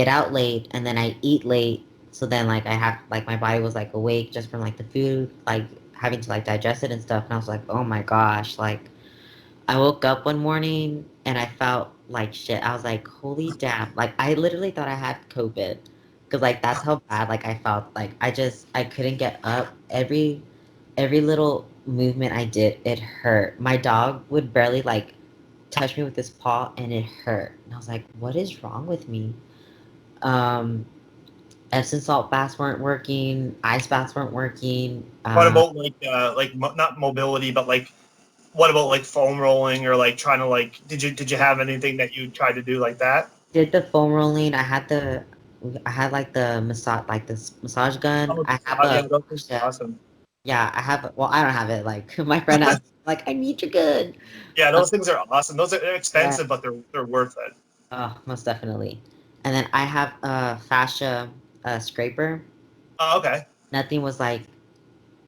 out late and then I eat late. So then like I have like my body was like awake just from like the food, like having to like digest it and stuff. And I was like, oh my gosh, like I woke up one morning and I felt like shit. I was like, holy damn. Like I literally thought I had COVID. Cause like that's how bad like I felt. Like I couldn't get up. Every little movement I did, it hurt. My dog would barely like touch me with his paw and it hurt. And I was like, what is wrong with me? Um Epsom salt baths weren't working, ice baths weren't working. what about not mobility, but like what about like foam rolling or like trying to like did you have anything that you tried to do like that? Did the foam rolling. I had like the massage, like this massage gun. Oh, I have a, yeah, those things are yeah, awesome. yeah, I have, well, I don't have it. Like my friend has, like, I need your gun. Yeah, Um, those things are awesome. Those are they're yeah, expensive, but they're worth it. oh, most definitely. And then I have a fascia scraper. Oh, okay. Nothing was like,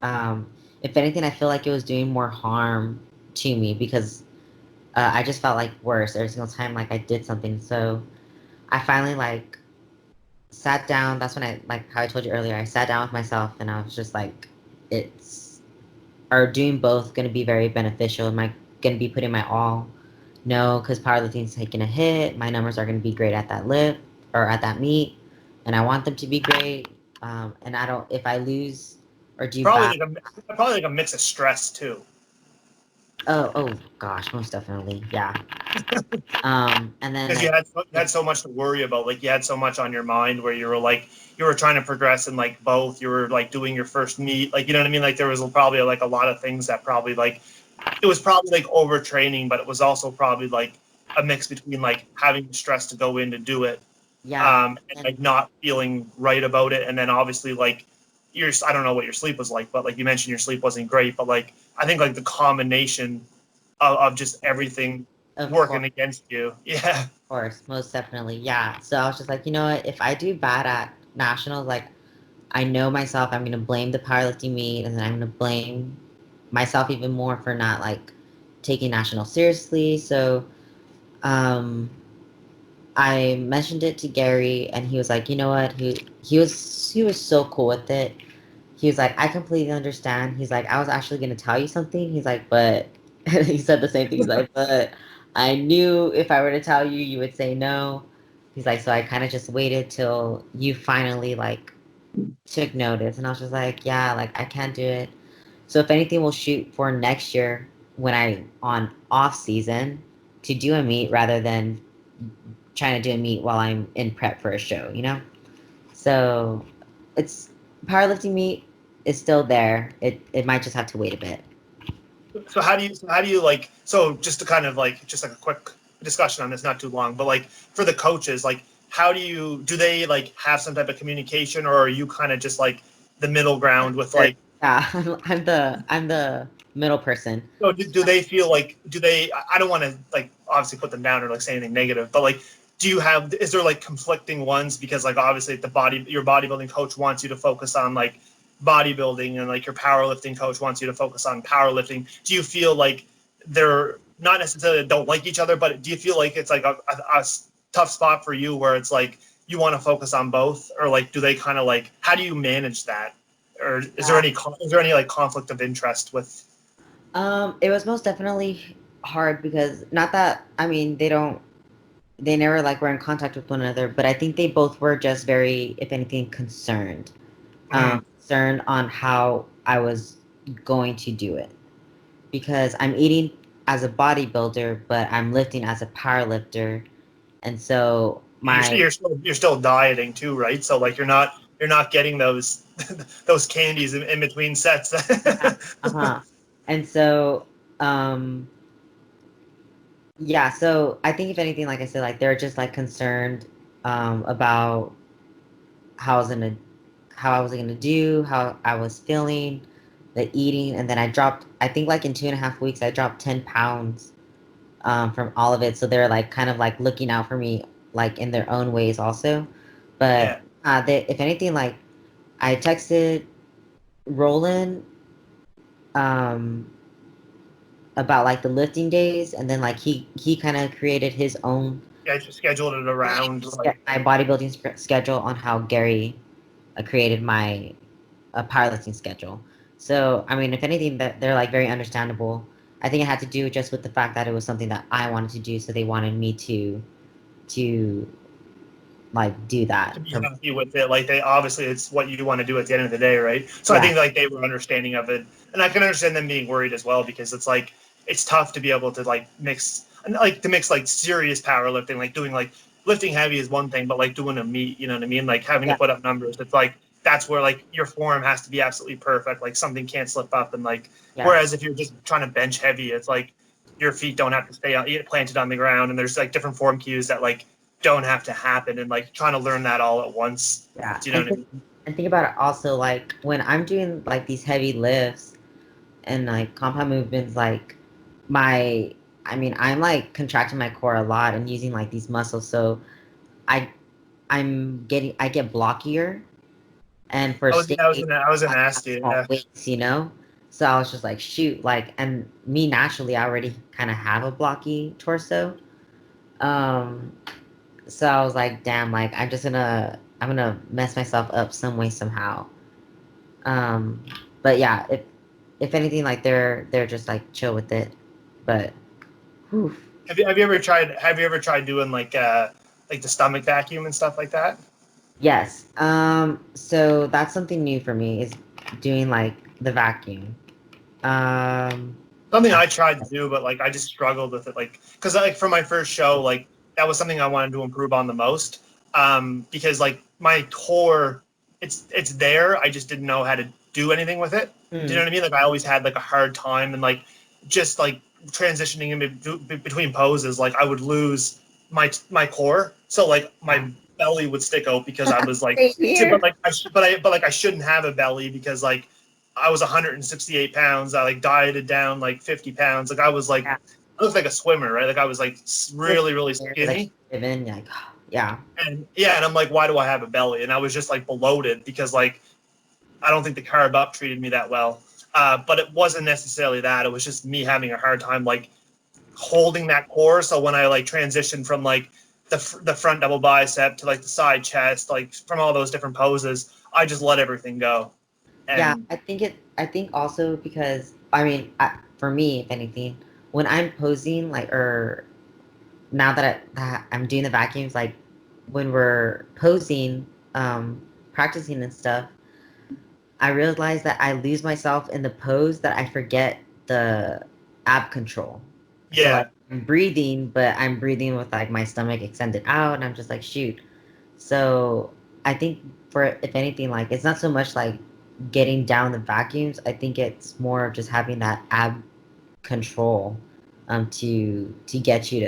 um, if anything, I feel like it was doing more harm to me because I just felt like worse every single time like I did something. So I finally like sat down. That's when I, like how I told you earlier, I sat down with myself and I was just like, it's, are doing both going to be very beneficial? Am I going to be putting my all? No, because powerlifting's taking a hit. My numbers are going to be great at that lift or at that meet, and I want them to be great. And I don't, if I lose or do bad, Probably like a mix of stress too. oh gosh, most definitely, yeah. And then Because like, you had so much to worry about. Like you had so much on your mind where you were like you were trying to progress in like both. You were like doing your first meet, like you know what I mean. Like there was probably like a lot of things that probably like it was probably like overtraining, but it was also probably like a mix between like having the stress to go in to do it, yeah, and and like not feeling right about it, and then obviously like your I don't know what your sleep was like, but like you mentioned your sleep wasn't great, but like I think like the combination of just everything of course. working against you, yeah. Course, most definitely. Yeah. So I was just like, you know what? If I do bad at nationals, like I know myself, I'm gonna blame the powerlifting meet, and then I'm gonna blame myself even more for not like taking nationals seriously. So um I mentioned it to Gary, and he was like, you know what? He was so cool with it. He was like, I completely understand. He's like, I was actually gonna tell you something. He's like, but he said the same thing. He's like, but I knew if I were to tell you, you would say no. He's like, so I kind of just waited till you finally like took notice, and I was just like, yeah, like I can't do it. So if anything, we'll shoot for next year when I on off season to do a meet rather than trying to do a meet while I'm in prep for a show, you know? So it's powerlifting meet is still there. It might just have to wait a bit. So how do you like, so just to kind of like just like a quick discussion on this, not too long, but like for the coaches, like how do they like have some type of communication, or are you kind of just like the middle ground with like, Yeah, I'm the middle person. so do they feel like, do they, I don't want to like obviously put them down or like say anything negative, but like is there like conflicting ones, because like obviously your bodybuilding coach wants you to focus on like bodybuilding, and like your powerlifting coach wants you to focus on powerlifting. Do you feel like they're not necessarily don't like each other, but do you feel like it's like a tough spot for you where it's like you want to focus on both, or like do they kind of like, how do you manage that, or is there any like conflict of interest with? It was most definitely hard because not that I mean they never like were in contact with one another, but I think they both were just very, if anything, concerned. Mm, Concerned on how I was going to do it because I'm eating as a bodybuilder, but I'm lifting as a power lifter, and so you're, my you're still dieting too, right? So like you're not getting those those candies in between sets. yeah, uh-huh. And so um yeah, so I think if anything, like I said, like they're just like concerned about how I was gonna how I was gonna do, how I was feeling, the eating, and then I dropped. I think like in 2.5 weeks, I dropped 10 pounds from all of it. So they're like kind of like looking out for me, like in their own ways also. But Yeah. if anything, like I texted Roland um, about like the lifting days, and then like he kind of created his own Yeah, just scheduled it around like, my bodybuilding schedule on how Gary created my powerlifting schedule. So, I mean, if anything, that they're like very understandable. I think it had to do just with the fact that it was something that I wanted to do, so they wanted me to like do that. to be happy with it. Like they obviously it's what you want to do at the end of the day, right? So I Yeah, think like they were understanding of it, and I can understand them being worried as well, because it's like it's tough to be able to like mix like serious powerlifting, like doing like lifting heavy is one thing, but like doing a meet, you know what I mean? Like having to yeah, put up numbers. It's like that's where like your form has to be absolutely perfect. Like something can't slip up, and like yeah, whereas if you're just trying to bench heavy, it's like your feet don't have to stay planted on the ground, and there's like different form cues that like don't have to happen, and like trying to learn that all at once. yeah. Do you know what I mean? And think about it also, like when I'm doing like these heavy lifts and like compound movements, like my, I mean, I'm like contracting my core a lot and using like these muscles, so I I get blockier. And for I was stage, I was gonna I was I gonna have ask you. small Yeah. weights, you know? So I was just like, shoot, like, and me naturally, I already kind of have a blocky torso. Um, so I was like, damn, like, I'm gonna mess myself up some way, somehow. Um, but yeah, if anything, like, they're just like chill with it. But, whew, Have you ever tried doing like the stomach vacuum and stuff like that? yes. So that's something new for me is doing like the vacuum. Um, Something I, I tried to do, but like I just struggled with it. Like because like for my first show, like that was something I wanted to improve on the most. Because like my core, it's there. I just didn't know how to do anything with it. Do you know hmm, what I mean? Like I always had like a hard time, and like just like transitioning in between poses, like I would lose my core. So like yeah. my belly would stick out because I was like, Same here. but like I shouldn't have a belly, because like I was 168 pounds. I like dieted down like 50 pounds. Like Yeah. I looked like a swimmer, right? Like I was like Like, really, really like skinny. driven, like yeah, And yeah, and I'm like, why do I have a belly? And I was just like bloated because like I don't think the carb up treated me that well. But it wasn't necessarily that. It was just me having a hard time like holding that core. So when I like transitioned from like the front double bicep to like the side chest, like from all those different poses, I just let everything go. yeah. And I think also because I mean, for me, if anything, when I'm posing, like, or now that I'm doing the vacuums, like when we're posing, practicing and stuff, I realized that I lose myself in the pose that I forget the ab control. So like Yeah. I'm breathing, but I'm breathing with like my stomach extended out, and I'm just like, shoot. So I think for if anything, like it's not so much like getting down the vacuums. I think it's more of just having that ab control, to get you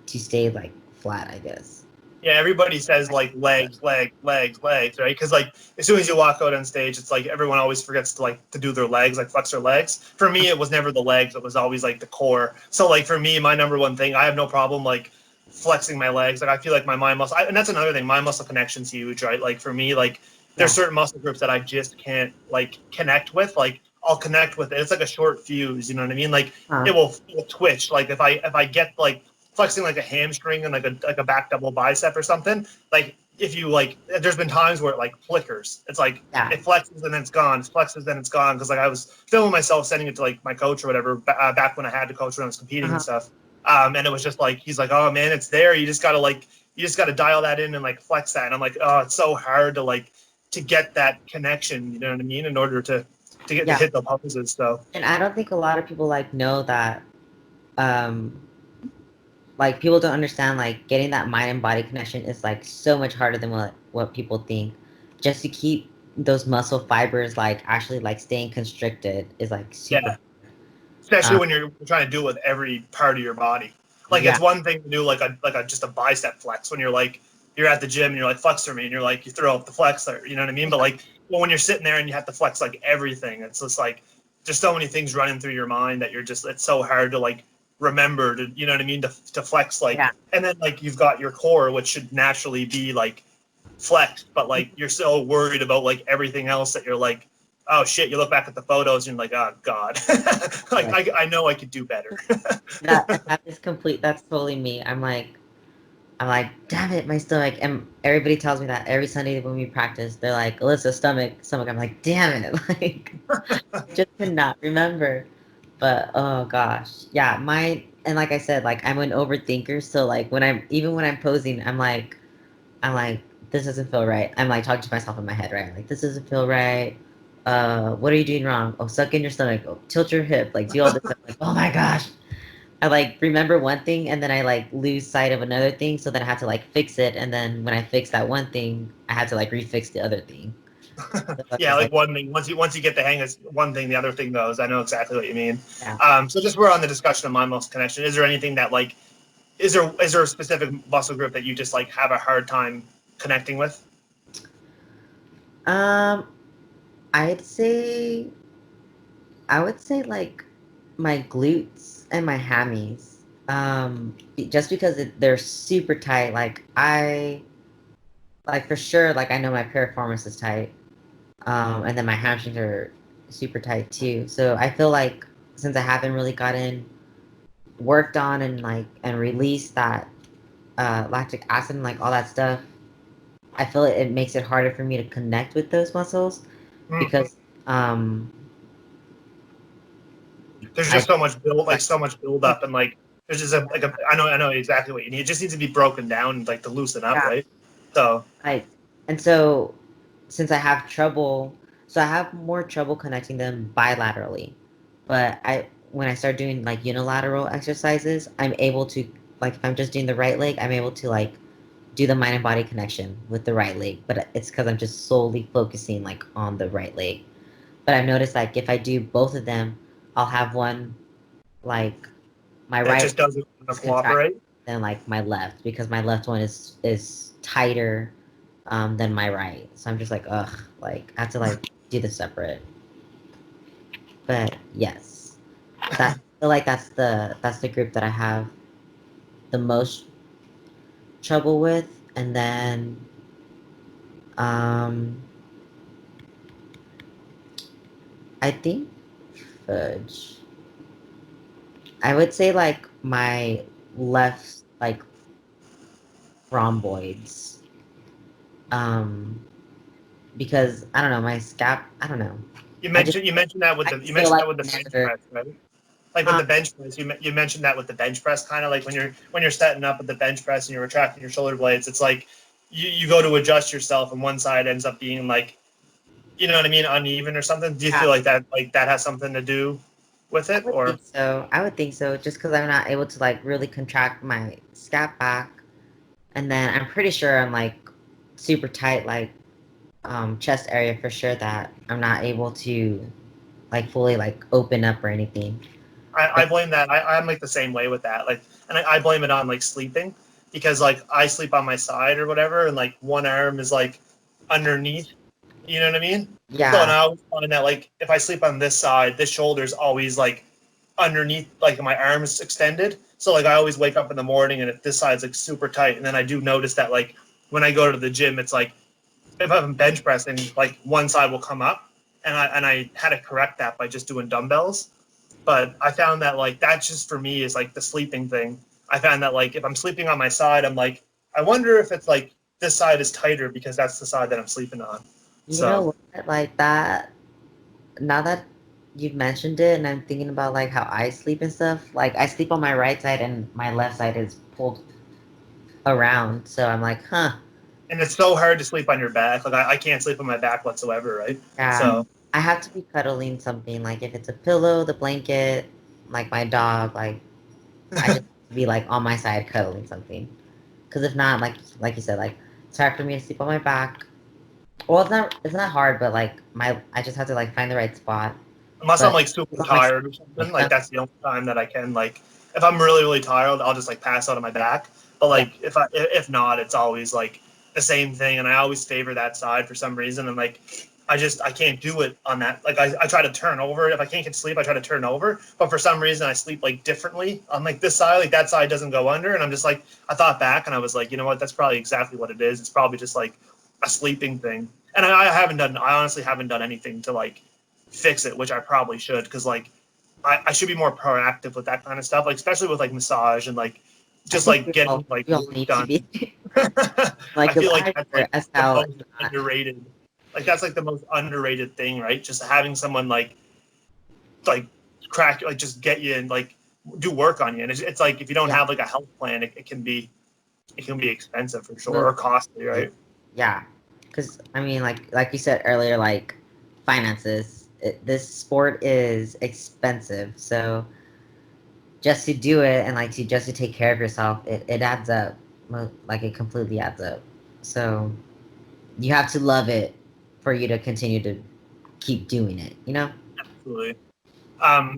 to stay like flat, I guess. Yeah, everybody says like legs, legs, legs, legs, right? Because like as soon as you walk out on stage, it's like everyone always forgets to like to do their legs, like flex their legs. For me, it was never the legs; it was always like the core. So like for me, my number one thing, I have no problem like flexing my legs. Like I feel like my mind muscle, and that's another thing. Mind muscle connection's huge, right? Like for me, like there's Yeah. certain muscle groups that I just can't like connect with. Like I'll connect with it. It's like a short fuse. You know what I mean? Like Huh. it will twitch. Like if I get like flexing like a hamstring and like a back double bicep or something, like if you like there's been times where it like flickers. It's like Yeah. it flexes and then it's gone, it flexes then it's gone, because like I was filming myself sending it to like my coach or whatever back when I had to coach when I was competing and Uh-huh. stuff, and it was just like he's like, oh man, it's there, you just gotta dial that in and like flex that, and I'm like, oh, it's so hard to like to get that connection, you know what I mean, in order to get to Yeah. hit the poses. So And I don't think a lot of people like know that, um like people don't understand like getting that mind and body connection is like so much harder than what people think. Just to keep those muscle fibers like actually like staying constricted is like super. yeah, especially um when you're trying to do it with every part of your body. Like yeah. it's one thing to do like a just a bicep flex when you're at the gym and you're like flex for me and you're like you throw up the flexor, you know what I mean? But like well, when you're sitting there and you have to flex like everything, it's just like there's so many things running through your mind that you're just it's so hard to like remember to you know what I mean to flex like Yeah. and then like you've got your core which should naturally be like flexed, but like you're so worried about like everything else that you're like, oh shit, you look back at the photos and you're like, oh god, like Right. I know I could do better. That is complete. That's totally me. I'm like, damn it, my stomach. And everybody tells me that every Sunday when we practice, they're like, Alyssa, stomach. I'm like, damn it. Like, just cannot remember. But oh gosh. Yeah, and like I said, like I'm an overthinker. So like even when I'm posing, I'm like, this doesn't feel right. I'm like talking to myself in my head, right? Like, this doesn't feel right. What are you doing wrong? Oh, suck in your stomach. Oh, tilt your hip. Like, do all this. I'm like, oh my gosh. I like remember one thing and then I like lose sight of another thing. So then I have to like fix it. And then when I fix that one thing, I have to like refix the other thing. So it's Yeah, just like like, one thing once you get the hang of one thing, the other thing goes. I know exactly what you mean. yeah. So just we're on the discussion of mind muscle connection. Is there anything that like is there a specific muscle group that you just like have a hard time connecting with? Um, I'd say, I would say like my glutes and my hammies. Just because they're super tight. Like for sure, like I know my piriformis is tight. And then my hamstrings are super tight too. So I feel like since I haven't really gotten worked on and like and released that lactic acid and like all that stuff, I feel it makes it harder for me to connect with those muscles Mm. because um There's I just so much build like like so much build up and like there's just a like a I know exactly what you need. It just needs to be broken down like to loosen up, yeah, right? So I and so since I have trouble, so I have more trouble connecting them bilaterally. But I when I start doing like unilateral exercises, I'm able to like if I'm just doing the right leg, I'm able to like do the mind and body connection with the right leg. But it's because I'm just solely focusing like on the right leg. But I've noticed like if I do both of them, I'll have one like my that right just doesn't want to is contracted cooperate. than like my left because my left one is tighter than my right. So I'm just like, ugh, like I have to like do the separate. But yes, that I feel like that's the group that I have the most trouble with, and then um, I think fudge. I would say like my left like rhomboids, um, because I don't know my scap. I don't know. You mentioned that with I the just feel like bench whenever, press, right? Like with huh? the bench press, you mentioned that with the bench press, kind of like when you're setting up with the bench press and you're retracting your shoulder blades. It's like you go to adjust yourself and one side ends up being like, you know what I mean, uneven or something. Do you Yeah, feel like that has something to do with I it, would or? think so. I would think so, just because I'm not able to like really contract my scap back, and then I'm pretty sure I'm like super tight, like chest area for sure that I'm not able to like fully like open up or anything. I blame that. I'm like the same way with that. Like, and I blame it on like sleeping because like I sleep on my side or whatever, and like one arm is like underneath. You know what I mean? So and Yeah, I always find that like if I sleep on this side, this shoulder is always like underneath, like my arms extended. So like I always wake up in the morning and if this side's like super tight, and then I do notice that like when I go to the gym, it's like if I'm bench pressing, like one side will come up, and I had to correct that by just doing dumbbells. But I found that like that just for me is like the sleeping thing. I found that like if I'm sleeping on my side, I'm like, I wonder if it's like this side is tighter because that's the side that I'm sleeping on. you So know what? Like that. Now that you've mentioned it, and I'm thinking about like how I sleep and stuff. Like I sleep on my right side, and my left side is pulled around. So I'm like, huh. and it's so hard to sleep on your back. Like I can't sleep on my back whatsoever, right? Yeah, So I have to be cuddling something. Like if it's a pillow, the blanket, like my dog. Like I just have to be like on my side cuddling something. Because if not, like you said, like it's hard for me to sleep on my back. Well, it's not hard, but like I just have to like find the right spot. unless I'm But like super as long as tired or like, something, like that's the only time that I can like if I'm really really tired, I'll just like pass out on my back. But yeah, like if not, it's always like the same thing, and I always favor that side for some reason. And like I can't do it on that. Like I try to turn over if I can't get sleep. I try to turn over, but for some reason I sleep like differently on like this side. Like that side doesn't go under, and I'm just like I thought back and I was like, you know what? That's probably exactly what it is. It's probably just like a sleeping thing. And I honestly haven't done anything to like fix it, which I probably should because like I should be more proactive with that kind of stuff, like especially with like massage and like I just think like getting like we all work need to done. be I like, because feel like I that's hurt like as the how most it's not. underrated. Like that's like the most underrated thing, right? Just having someone like crack like just get you and like do work on you. And it's like if you don't Yeah, have like a health plan, it can be expensive for sure most or costly, definitely. right? Yeah, because I mean, like you said earlier, like finances. This sport is expensive, so just to do it and like to just to take care of yourself, it adds up. Like it completely adds up. So you have to love it for you to continue to keep doing it. You know? Absolutely.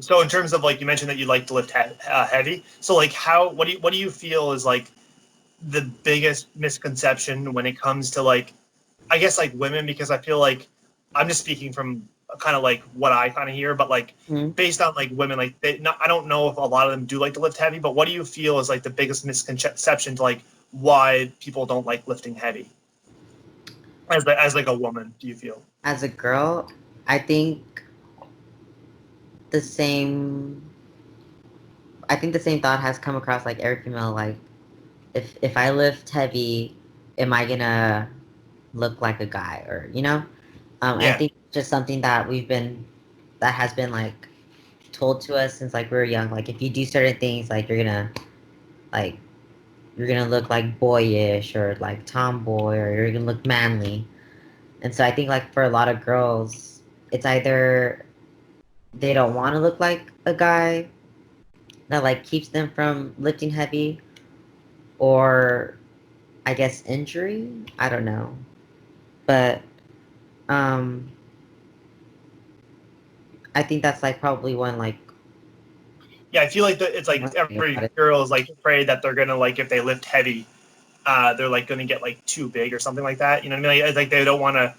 So in terms of like you mentioned that you like to lift heavy. So like how what do you feel is like the biggest misconception when it comes to like I guess like women because I feel like I'm just speaking from kind of like what I kind of hear, but like Mhm. based on like women, like I don't know if a lot of them do like to lift heavy, but what do you feel is like the biggest misconception to like why people don't like lifting heavy as like a woman? Do you feel? As a girl, I think the same. I think the same thought has come across like every female. Like, if I lift heavy, am I gonna look like a guy? Or I Yeah, think just something that has been like told to us since like we were young. Like if you do certain things, like you're gonna look like boyish or like tomboy, or you're gonna look manly. And so I think like for a lot of girls, it's either they don't want to look like a guy that like keeps them from lifting heavy, or I guess injury. I don't know, but um, I think that's like probably one like yeah. I feel like it's like one thing about every it. girl is like afraid that they're gonna like if they lift heavy, they're like gonna get like too big or something like that. You know what I mean? Like they don't want to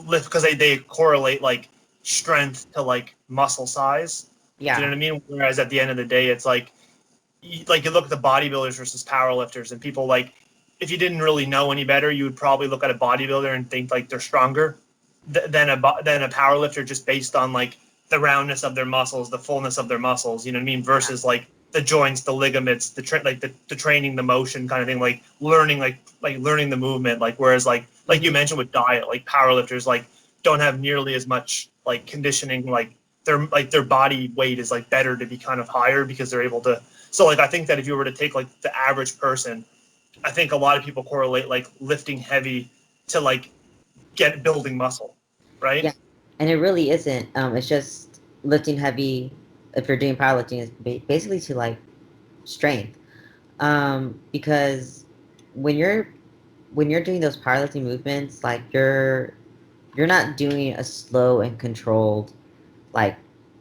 lift because they correlate like strength to like muscle size. Do you know Yeah, what I mean? Whereas at the end of the day, it's like you look at the bodybuilders versus powerlifters, and people like if you didn't really know any better, you would probably look at a bodybuilder and think like they're stronger than a powerlifter just based on like the roundness of their muscles, the fullness of their muscles. You know what I mean? yeah, Versus like the joints, the ligaments, the training, the motion kind of thing, like learning the movement. Like whereas like you hmm, mentioned with diet, like powerlifters like don't have nearly as much like conditioning. Like their body weight is like better to be kind of higher because they're able to. So like I think that if you were to take like the average person I think a lot of people correlate like lifting heavy to like building muscle, right? Yeah, and it really isn't. It's just lifting heavy. If you're doing powerlifting, is basically to like strength. Because when you're doing those powerlifting movements, like you're not doing a slow and controlled like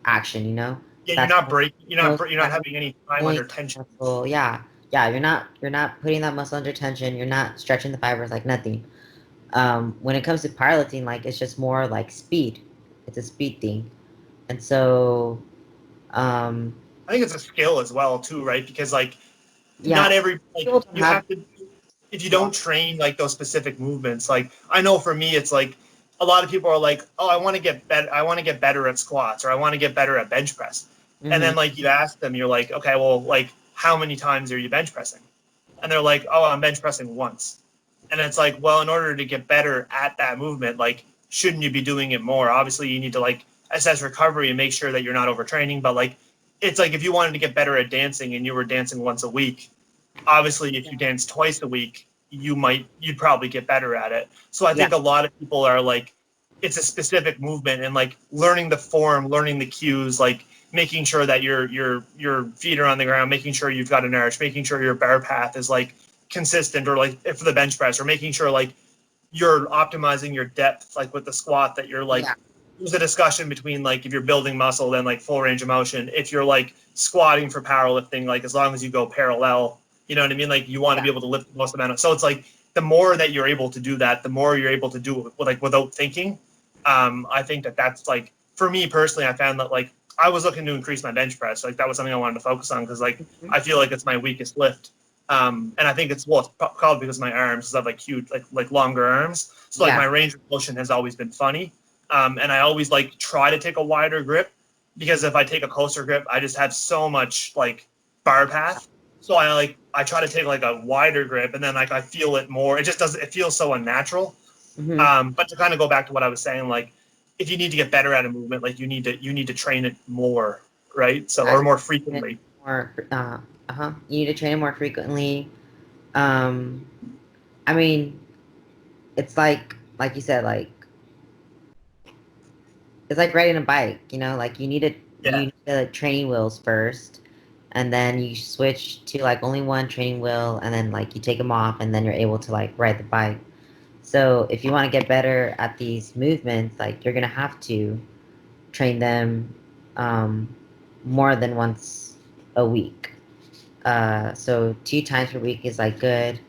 action. Yeah, you're That's not breaking. You're not that's having any time going under tension. muscle. Yeah, yeah. You're not putting that muscle under tension. You're not stretching the fibers like nothing. When it comes to powerlifting, like it's just more like speed. It's a speed thing, and so um, I think it's a skill as well too, right? Because like yeah, not every like people don't you have. have to if you Yeah. don't train like those specific movements. Like I know for me, it's like a lot of people are like, oh, I want to get better. I want to get better at squats or I want to get better at bench press. And Hmm. then like you ask them, you're like, okay, well, like how many times are you bench pressing? And they're like, oh, I'm bench pressing once. And it's like, well, in order to get better at that movement, like, shouldn't you be doing it more? Obviously, you need to like assess recovery and make sure that you're not overtraining. But like, it's like if you wanted to get better at dancing and you were dancing once a week, obviously, if you dance twice a week, you'd probably get better at it. So I Yeah, think a lot of people are like, it's a specific movement and like learning the form, learning the cues, like making sure that your feet are on the ground, making sure you've got an arch, making sure your bear path is like consistent, or like for the bench press, or making sure like you're optimizing your depth, like with the squat, that you're like yeah, there's a discussion between like if you're building muscle, then like full range of motion. If you're like squatting for powerlifting, like as long as you go parallel, you know what I mean? Like you want to yeah. be able to lift the most amount of. So it's like the more that you're able to do that, the more you're able to do it with, like without thinking. I think that that's like for me personally, I found that like I was looking to increase my bench press. Like that was something I wanted to focus on because like Mhm. I feel like it's my weakest lift. And I think it's well, it's probably because of my arms, because I have like huge, like longer arms. So like Yeah, my range of motion has always been funny. And I always like try to take a wider grip because if I take a closer grip, I just have so much like bar path. So I try to take like a wider grip, and then like I feel it more. It just doesn't. It feels so unnatural. hmm But to kind of go back to what I was saying, like if you need to get better at a movement, like you need to train it more, right? So or more frequently. more. You need to train it more frequently. Um, I mean, it's like you said, like it's like riding a bike. Like you Yeah, need the training wheels first, and then you switch to like only one training wheel, and then like you take them off, and then you're able to like ride the bike. So if you want to get better at these movements, like you're gonna have to train them um, more than once a week. So 2 times per week is like good.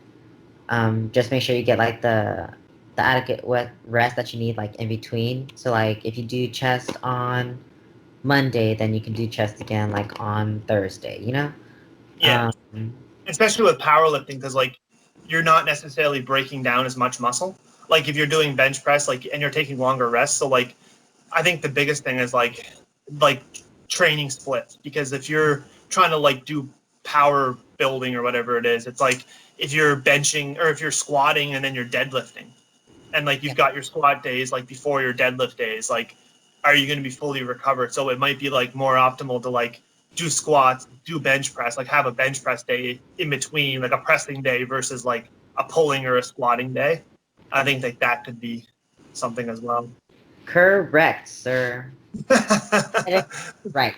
Just make sure you get like the adequate rest that you need like in between. So like if you do chest on Monday, then you can do chest again like on Thursday. yeah. Um, Especially with powerlifting, because like you're not necessarily breaking down as much muscle. Like if you're doing bench press, like and you're taking longer rests. So like I think the biggest thing is like training splits, because if you're trying to like do power building or whatever it is, it's like if you're benching or if you're squatting and then you're deadlifting, and like yeah, you've got your squat days like before your deadlift days, like are you going to be fully recovered? So it might be like more optimal to like do squats, do bench press, like have a bench press day in between, like a pressing day versus like a pulling or a squatting day. I think that that could be something as well. correct, sir. Right.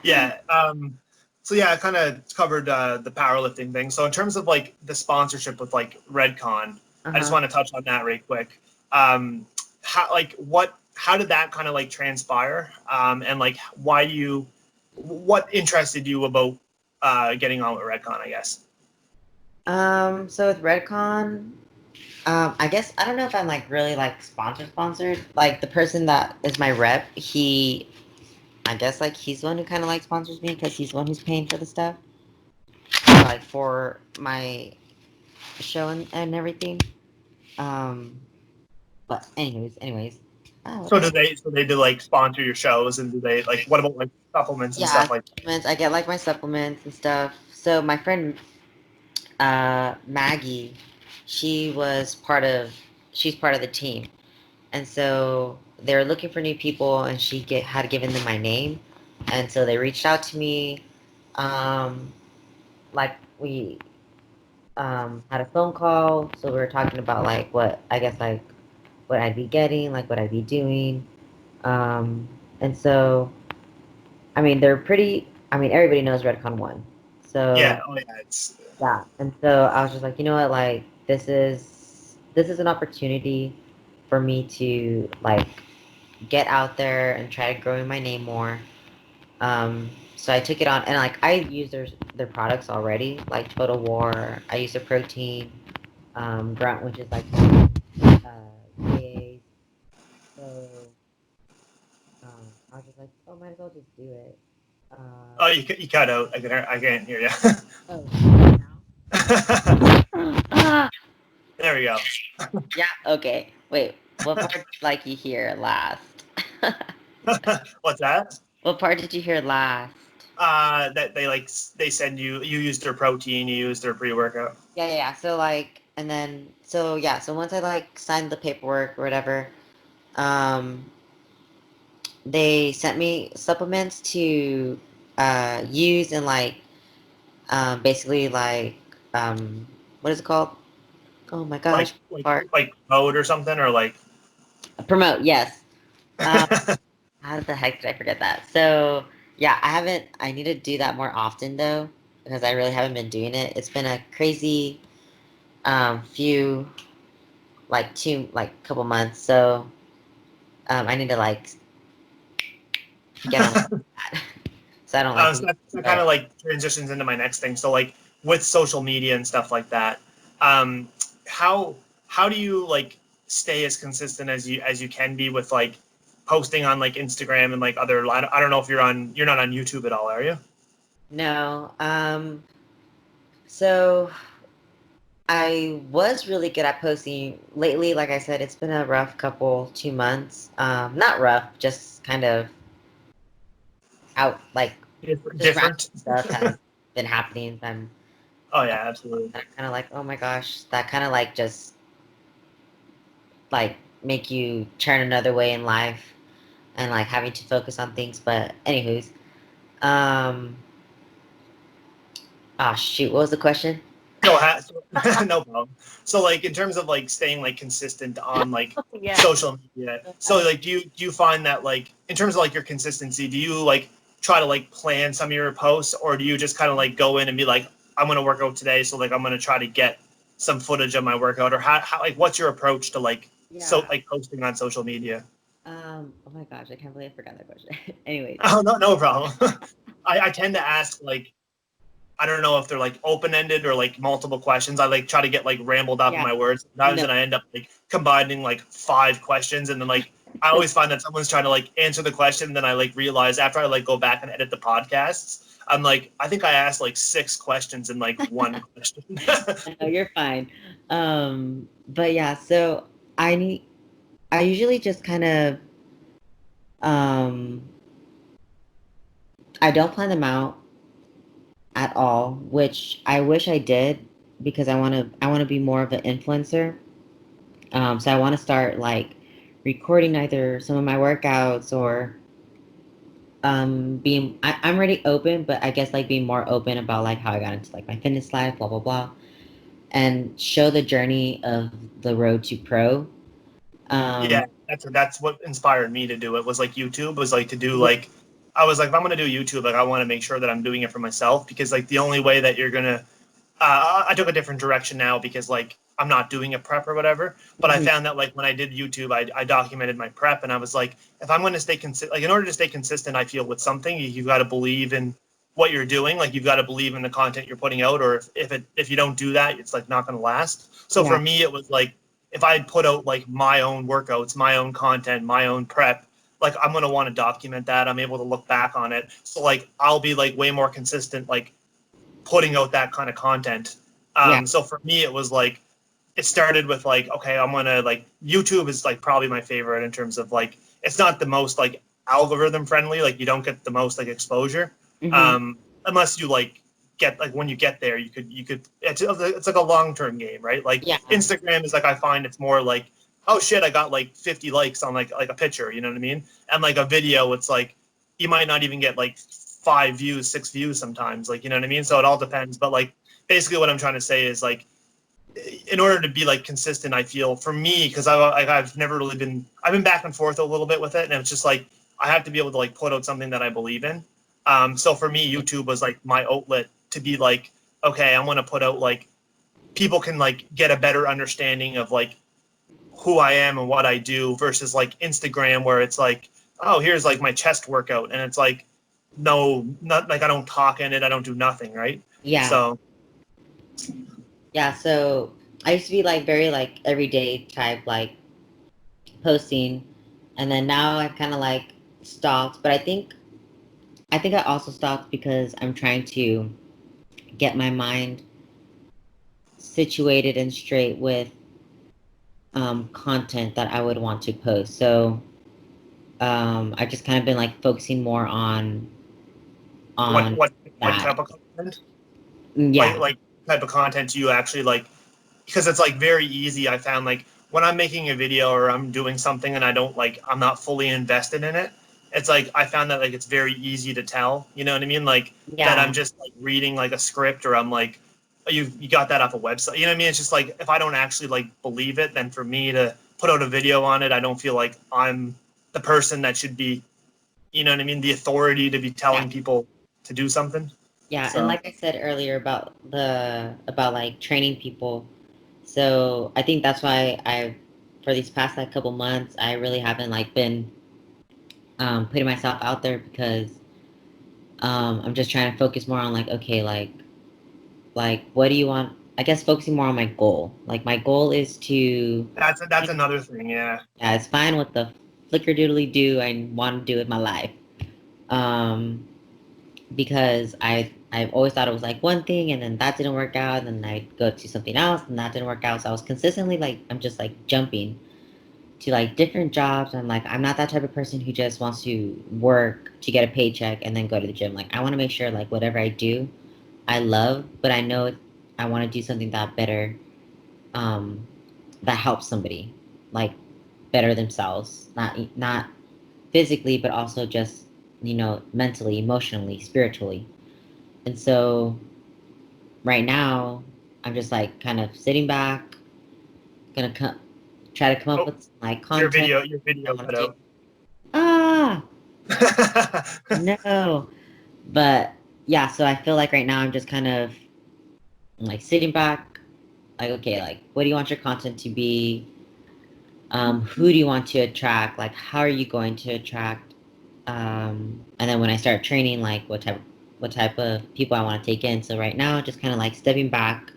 Yeah. So yeah, I kind of covered the powerlifting thing. So in terms of like the sponsorship with like Redcon, I just Uh-huh. want to touch on that right quick. How did that kind of like transpire? And like what interested you about getting on with Redcon, I guess? So with Redcon, I guess I don't know if I'm like really like sponsored. Like the person that is my rep, I guess like he's the one who kind of like sponsors me because he's the one who's paying for the stuff, like for my show and everything. Um, but anyways. Oh, what So the heck? so they do like sponsor your shows, and do they like what about like supplements and Yeah, stuff like supplements. I get like my supplements and stuff. So my friend Maggie, she was part of she's part of the team. And so they were looking for new people, and had given them my name, and so they reached out to me. Um, like we had a phone call. So we were talking about like what I guess like what I'd be getting, like what I'd be doing. And so I mean they're pretty. I mean everybody knows Redcon won. Yeah. So Oh yeah. It's yeah, and so I was just like, you know what, like this is an opportunity for me to like get out there and try to grow my name more. So I took it on, and like I use their products already, like Total War. I use their protein, Grunt, which is like EAs. So I was just like, oh, might as well just do it. oh, you cut out. I can't hear you. Oh, now? There we go. Yeah. Okay. Wait. What part like you hear last? What's that? What part did you hear last? That they send you use their protein, you use their pre-workout. Yeah, yeah, yeah. So like, and then so yeah. So once I like signed the paperwork or whatever, um, they sent me supplements to use and like basically like what is it called? Oh my Like gosh, like part like mode or something or like. promote. Yes. Um, how the heck did I forget that? So yeah, I haven't. I need to do that more often though because I really haven't been doing it. It's been a crazy few like two like couple months. So I need to like get on that. So I don't like So lose that kind it. of like transitions into my next thing. So like with social media and stuff like that, um, how how do you like stay as consistent as you can be with like posting on like Instagram and like other? I don't know if you're not on YouTube at all, are you? No. So I was really good at posting lately. Like I said, it's been a rough couple 2 months. Not rough, just kind of out like just random Different. stuff has been happening. Oh yeah, absolutely. I'm kind of like, oh my gosh, that kind of like just like make you turn another way in life and like having to focus on things. But anywho's, um, ah, shoot, what was the question? So, no problem. So, like, in terms of like staying like consistent on like Yeah. social media, so like, do you find that like in terms of like your consistency, do you like try to like plan some of your posts, or do you just kind of like go in and be like, I'm gonna work out today, so like I'm gonna try to get some footage of my workout, or how like what's your approach to like Yeah. posting on social media? Oh my gosh, I can't believe I forgot that question. Anyways. Oh no problem. I tend to ask like I don't know if they're like open ended or like multiple questions. I like try to get like rambled up in Yeah. my words sometimes, No. and I end up like combining like five questions, and then like I always find that someone's trying to like answer the question, and then I like realize after I like go back and edit the podcasts, I'm like I think I asked like six questions in like one question. No, you're fine. But yeah, so I need I usually just kind of um I don't plan them out at all, which I wish I did because I want to be more of an influencer. So I want to start like recording either some of my workouts or I'm already open, but I guess like being more open about like how I got into like my fitness life, blah blah blah, and show the journey of the road to pro. Yeah, Um, that's what inspired me to do it. Was like YouTube was like to do yeah, like I was like if I'm gonna do YouTube, like I want to make sure that I'm doing it for myself because like the only way that you're gonna I took a different direction now because like I'm not doing a prep or whatever. But I mhm, found that like when I did YouTube, I documented my prep and I was like, if I'm going to stay consistent, like in order to stay consistent, I feel with something, you've got to believe in what you're doing. Like you've got to believe in the content you're putting out, or if you don't do that, it's like not going to last. So for yeah, me, it was like if I put out like my own workouts, my own content, my own prep, like I'm gonna want to document that. I'm able to look back on it. So like I'll be like way more consistent, like putting out that kind of content. yeah, So for me, it was like it started with like, okay, I'm gonna like YouTube is like probably my favorite in terms of like it's not the most like algorithm friendly. Like you don't get the most like exposure hmm, unless you like get like when you get there, you could it's like a long term game, right? Like yeah, Instagram is like I find it's more like oh shit, I got like 50 likes on like a picture, you know what I mean? And like a video, it's like you might not even get like 5 views, 6 views sometimes, like you know what I mean? So it all depends, but like basically what I'm trying to say is like, in order to be like consistent, I feel for me, because I've never really been, I've been back and forth a little bit with it, and it's just like I have to be able to like put out something that I believe in. So for me, YouTube was like my outlet to be like, okay, I'm gonna put out like people can like get a better understanding of like who I am and what I do versus like Instagram where it's like, oh, here's like my chest workout, and it's like, no, not like I don't talk in it, I don't do nothing, right? Yeah. So Yeah. So I used to be like very like everyday type, like posting, and then now I've kind of like stopped. But I think I also stopped because I'm trying to get my mind situated and straight with content that I would want to post. So I just kind of been like focusing more what on what what that. type of content? Yeah, Like type of content do you actually like? Because it's like very easy. I found like when I'm making a video or I'm doing something and I don't like, I'm not fully invested in it. It's like I found that like it's very easy to tell. You know what I mean? Like that yeah, I'm just like reading like a script or I'm like, oh, you got that off a website. You know what I mean? It's just like if I don't actually like believe it, then for me to put out a video on it, I don't feel like I'm the person that should be. You know what I mean? The authority to be yeah, telling people to do something. yeah. And So like I said earlier about like training people. So I think that's why for these past like couple months, I really haven't like been putting myself out there because I'm just trying to focus more on like, okay, like what do you want? I guess focusing more on my goal. Like my goal is to, that's another thing. Yeah. yeah, it's fine what the flicker doodly do I want to do with my life. Um, because I've always thought it was like one thing and then that didn't work out and then I'd go to something else and that didn't work out. So I was consistently like I'm just like jumping to like different jobs. I'm like I'm not that type of person who just wants to work to get a paycheck and then go to the gym. Like I want to make sure like whatever I do, I love, but I know I want to do something that better, um, that helps somebody, like better themselves, not physically, but also just mentally, emotionally, spiritually. And so right now, I'm just like kind of sitting back, gonna try to come up Oh, with like content your I video want cut to take. out. Ah, no. But yeah, so I feel like right now I'm just kind of like sitting back, like, okay, like, what do you want your content to be? Who do you want to attract? Like, how are you going to attract? And then when I start training, like, what type of people I want to take in. So right now, just kind of like stepping back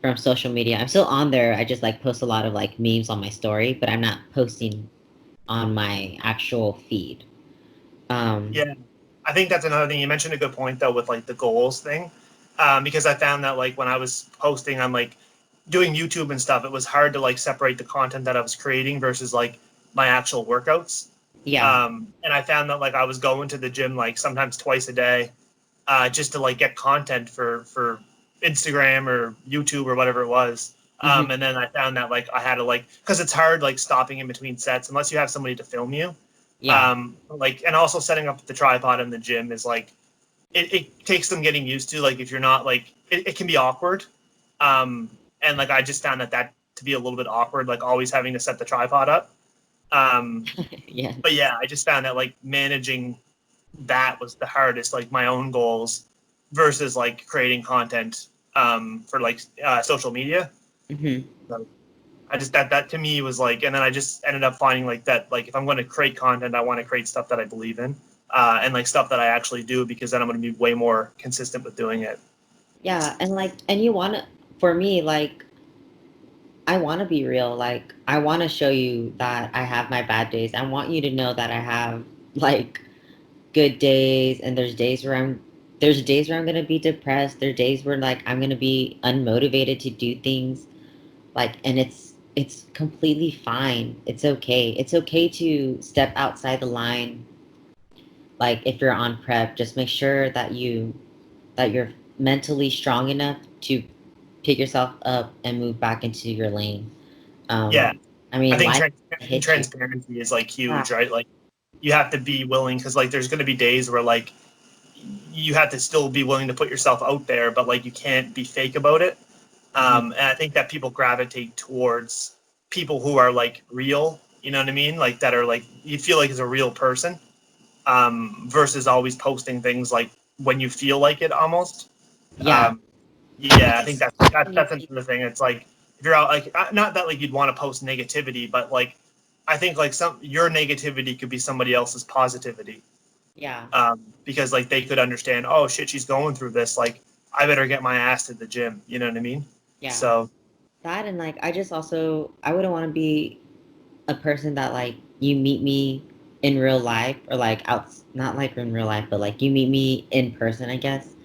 from social media. I'm still on there. I just like post a lot of like memes on my story, but I'm not posting on my actual feed. Um, Yeah, I think that's another thing. You mentioned a good point though with like the goals thing, because I found that like when I was posting on like doing YouTube and stuff, it was hard to like separate the content that I was creating versus like my actual workouts. yeah. And I found that like I was going to the gym like sometimes twice a day, just to like get content for Instagram or YouTube or whatever it was. Hmm. And then I found that like I had to like because it's hard like stopping in between sets unless you have somebody to film you. Yeah. Like and also setting up the tripod in the gym is like it takes some getting used to. Like if you're not like it can be awkward. And like I just found that to be a little bit awkward, like always having to set the tripod up. Um, Yeah. but yeah, I just found that like managing that was the hardest, like my own goals versus like creating content for like social media. Hmm. So I just that to me was like, and then I just ended up finding like that, like if I'm going to create content, I want to create stuff that I believe in, and like stuff that I actually do because then I'm going to be way more consistent with doing it. Yeah. And like, and you want to, for me, like, I want to be real. Like, I want to show you that I have my bad days. I want you to know that I have like good days and there's days where I'm gonna be depressed. There are days where like I'm gonna be unmotivated to do things. Like and it's completely fine. It's okay. It's okay to step outside the line. Like if you're on prep, just make sure that you're mentally strong enough to pick yourself up and move back into your lane. Yeah, I I mean think life hits you. transparency is like Yeah. huge, right? Like you have to be willing because like there's going to be days where like you have to still be willing to put yourself out there, but like you can't be fake about it. And I think that people gravitate towards people who are like real, you know what I mean? Like that are like, you feel like is a real person, versus always posting things like when you feel like it almost. Yeah. Yeah, I think that's Funny. another thing. It's like if you're out, like not that like you'd want to post negativity, but like I think like your negativity could be somebody else's positivity. Yeah. Because like they could understand, oh shit, she's going through this. Like I better get my ass to the gym. You know what I mean? Yeah. So That and like I just also I wouldn't want to be a person that like you meet me in real life or like out not like in real life but like you meet me in person I guess,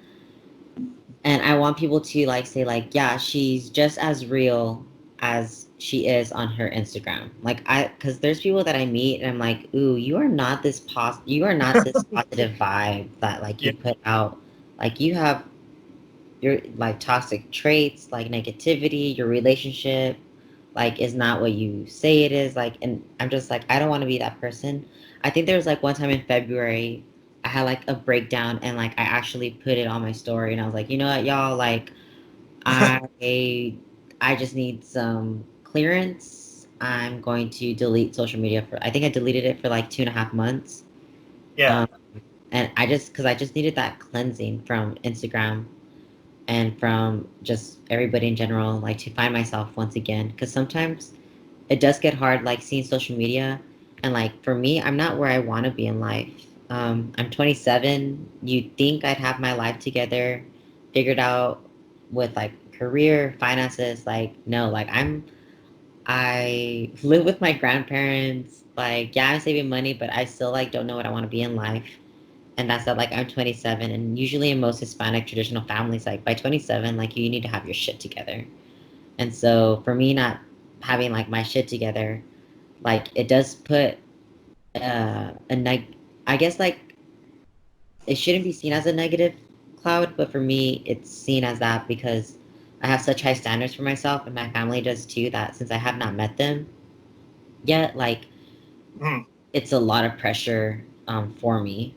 and I want people to like say like yeah she's just as real as she is on her Instagram, like I because there's people that I meet and I'm like ooh you are not this positive vibe that like yeah, you put out, like you have your like toxic traits, like negativity, your relationship like is not what you say it is, like, and I'm just like I don't want to be that person. I think there was like one time in February I had like a breakdown and like I actually put it on my story and I was like, you know what, y'all, like I I just need some clearance. I'm going to delete social media for I think I deleted it for like 2.5 months. yeah, um and I just because I just needed that cleansing from Instagram and from just everybody in general, like to find myself once again. Because sometimes it does get hard, like seeing social media. And like for me, I'm not where I want to be in life. I'm 27. You'd think I'd have my life together, figured out with like career, finances. Like, no, like I live with my grandparents. Like, yeah, I'm saving money, but I still like don't know what I want to be in life. And that's that like I'm 27 and usually in most Hispanic traditional families like by 27 like you need to have your shit together. And so for me not having like my shit together, like it does put a I guess like it shouldn't be seen as a negative cloud, but for me it's seen as that because I have such high standards for myself and my family does too, that since I have not met them yet, like Mhm. it's a lot of pressure for me.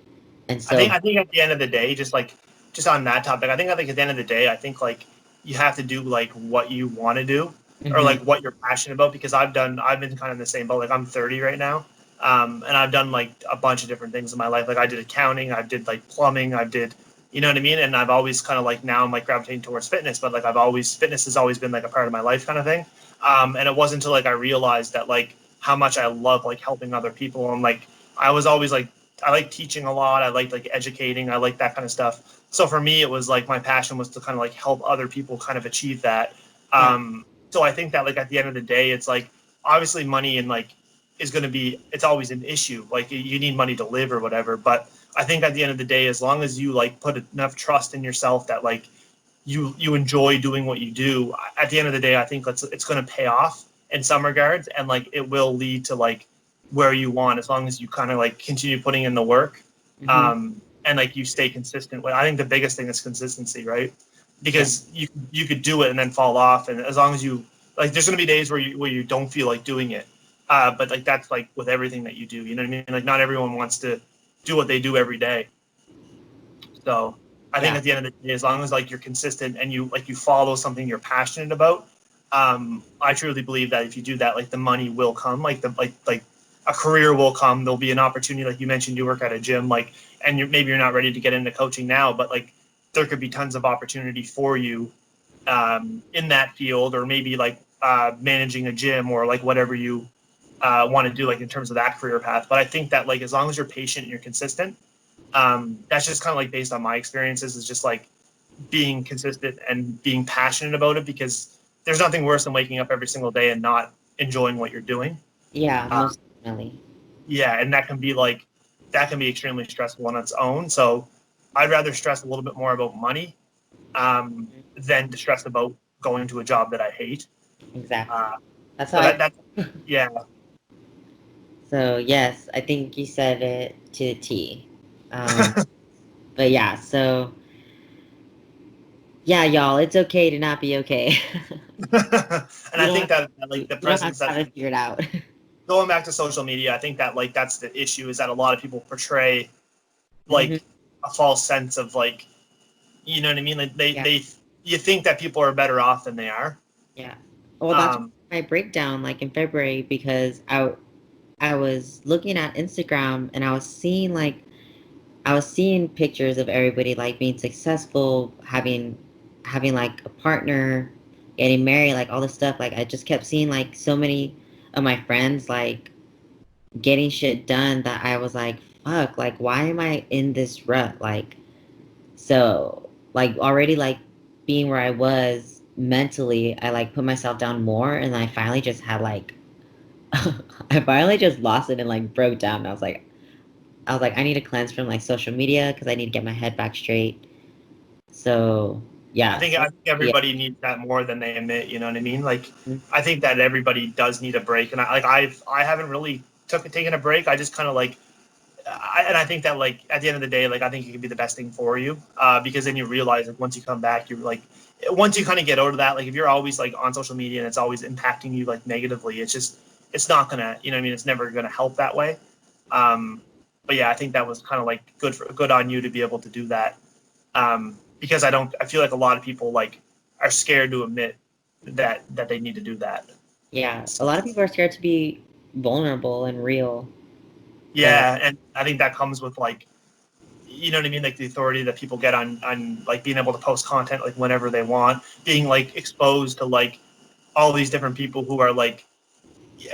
And I so think at the end of the day, just on that topic, I think at the end of the day, I think like you have to do like what you want to do or mhm, like what you're passionate about. Because I've been kind of in the same boat. Like I'm 30 right now, and I've done like a bunch of different things in my life. Like I did accounting, I did like plumbing, I did, you know what I mean. And I've always kind of like now I'm like gravitating towards fitness, but like fitness has always been like a part of my life kind of thing. And it wasn't until like I realized that like how much I love like helping other people and like I was always like I like teaching a lot. I like educating. I like that kind of stuff. So for me, it was like my passion was to kind of like help other people kind of achieve that. yeah, So I think that like at the end of the day, it's like obviously money and like is going to be it's always an issue. Like you need money to live or whatever. But I think at the end of the day, as long as you like put enough trust in yourself that like you enjoy doing what you do, at the end of the day, I think it's going to pay off in some regards, and like it will lead to like where you want as long as you kind of like continue putting in the work, mhm, and like you stay consistent. I think the biggest thing is consistency, right? yeah. Because you could do it and then fall off, and as long as you like, there's going to be days where you don't feel like doing it, but like that's like with everything that you do. You know what I mean? Like not everyone wants to do what they do every day. So I think Yeah. at the end of the day, as long as like you're consistent and you follow something you're passionate about, I truly believe that if you do that, like the money will come, like a career will come. There'll be an opportunity, like you mentioned, you work at a gym, like, and maybe you're not ready to get into coaching now, but like there could be tons of opportunity for you in that field, or maybe like managing a gym or like whatever you want to do, like in terms of that career path. But I think that like as long as you're patient and you're consistent, that's just kind of like based on my experiences is just like being consistent and being passionate about it, because there's nothing worse than waking up every single day and not enjoying what you're doing. Yeah, uh, most definitely. yeah, and that can be extremely stressful on its own. So I'd rather stress a little bit more about money, than to stress about going to a job that I hate. Exactly. uh, That's how so I. that's yeah. So yes, I think you said it to the T. Um, but yeah, so yeah, y'all, it's okay to not be okay. And You I don't think have, that like the you don't have presence to that have it figured out. going back to social media, I think that like that's the issue, is that a lot of people portray Hmm. like a false sense of like, you know what I mean? Like Yeah. you think that people are better off than they are. Yeah. Well, that's my breakdown, like in February, because I was looking at Instagram and I was seeing pictures of everybody like being successful, having like a partner, getting married, like all this stuff. Like I just kept seeing like so many of my friends like getting shit done that I was like, fuck, like why am I in this rut? Like so like already like being where I was mentally, I like put myself down more and I finally just had like I finally just lost it and like broke down. And I was like, I need to cleanse from like social media because I need to get my head back straight. So I yeah, think yeah, everybody needs that more than they admit. You know what I mean? Like, I think that everybody does need a break, and I haven't really taken a break. I just kind of like, and I think that like at the end of the day, like I think it can be the best thing for you, because then you realize like once you come back, you're like, once you kind of get out of that, like if you're always like on social media and it's always impacting you like negatively, it's not gonna, you know what I mean? It's never gonna help that way. Um, but yeah, I think that was kind of like good on you to be able to do that. Because I feel like a lot of people like are scared to admit that they need to do that. yeah. A lot of people are scared to be vulnerable and real, but Yeah, and I think that comes with like, you know what I mean, like the authority that people get on like being able to post content like whenever they want, being like exposed to like all these different people who are like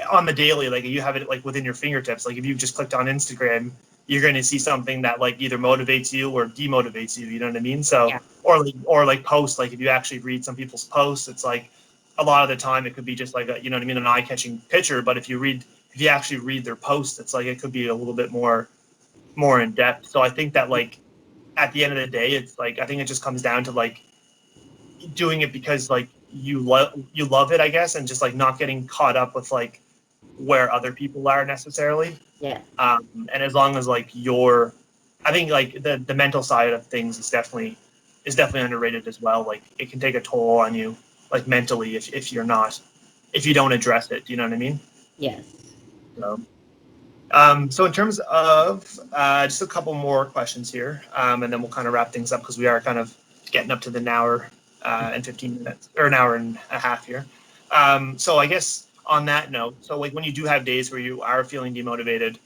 on the daily, like you have it like within your fingertips. Like if you just clicked on Instagram, you're going to see something that like either motivates you or demotivates you. You know what I mean? So yeah, or like posts, like if you actually read some people's posts, it's like a lot of the time it could be just like a, you know what I mean, an eye-catching picture. But if you actually read their posts, it's like it could be a little bit more in depth. So I think that like at the end of the day, it's like I think it just comes down to like doing it because like you love it, I guess, and just like not getting caught up with like where other people are necessarily. yeah. And as long as like I think like the mental side of things is definitely underrated as well. Like it can take a toll on you like mentally if you don't address it. Do you know what I mean? Yes. So, so in terms of just a couple more questions here, and then we'll kind of wrap things up because we are kind of getting up to the hour and 15 minutes or an hour and a half here. So I guess on that note, so like when you do have days where you are feeling demotivated,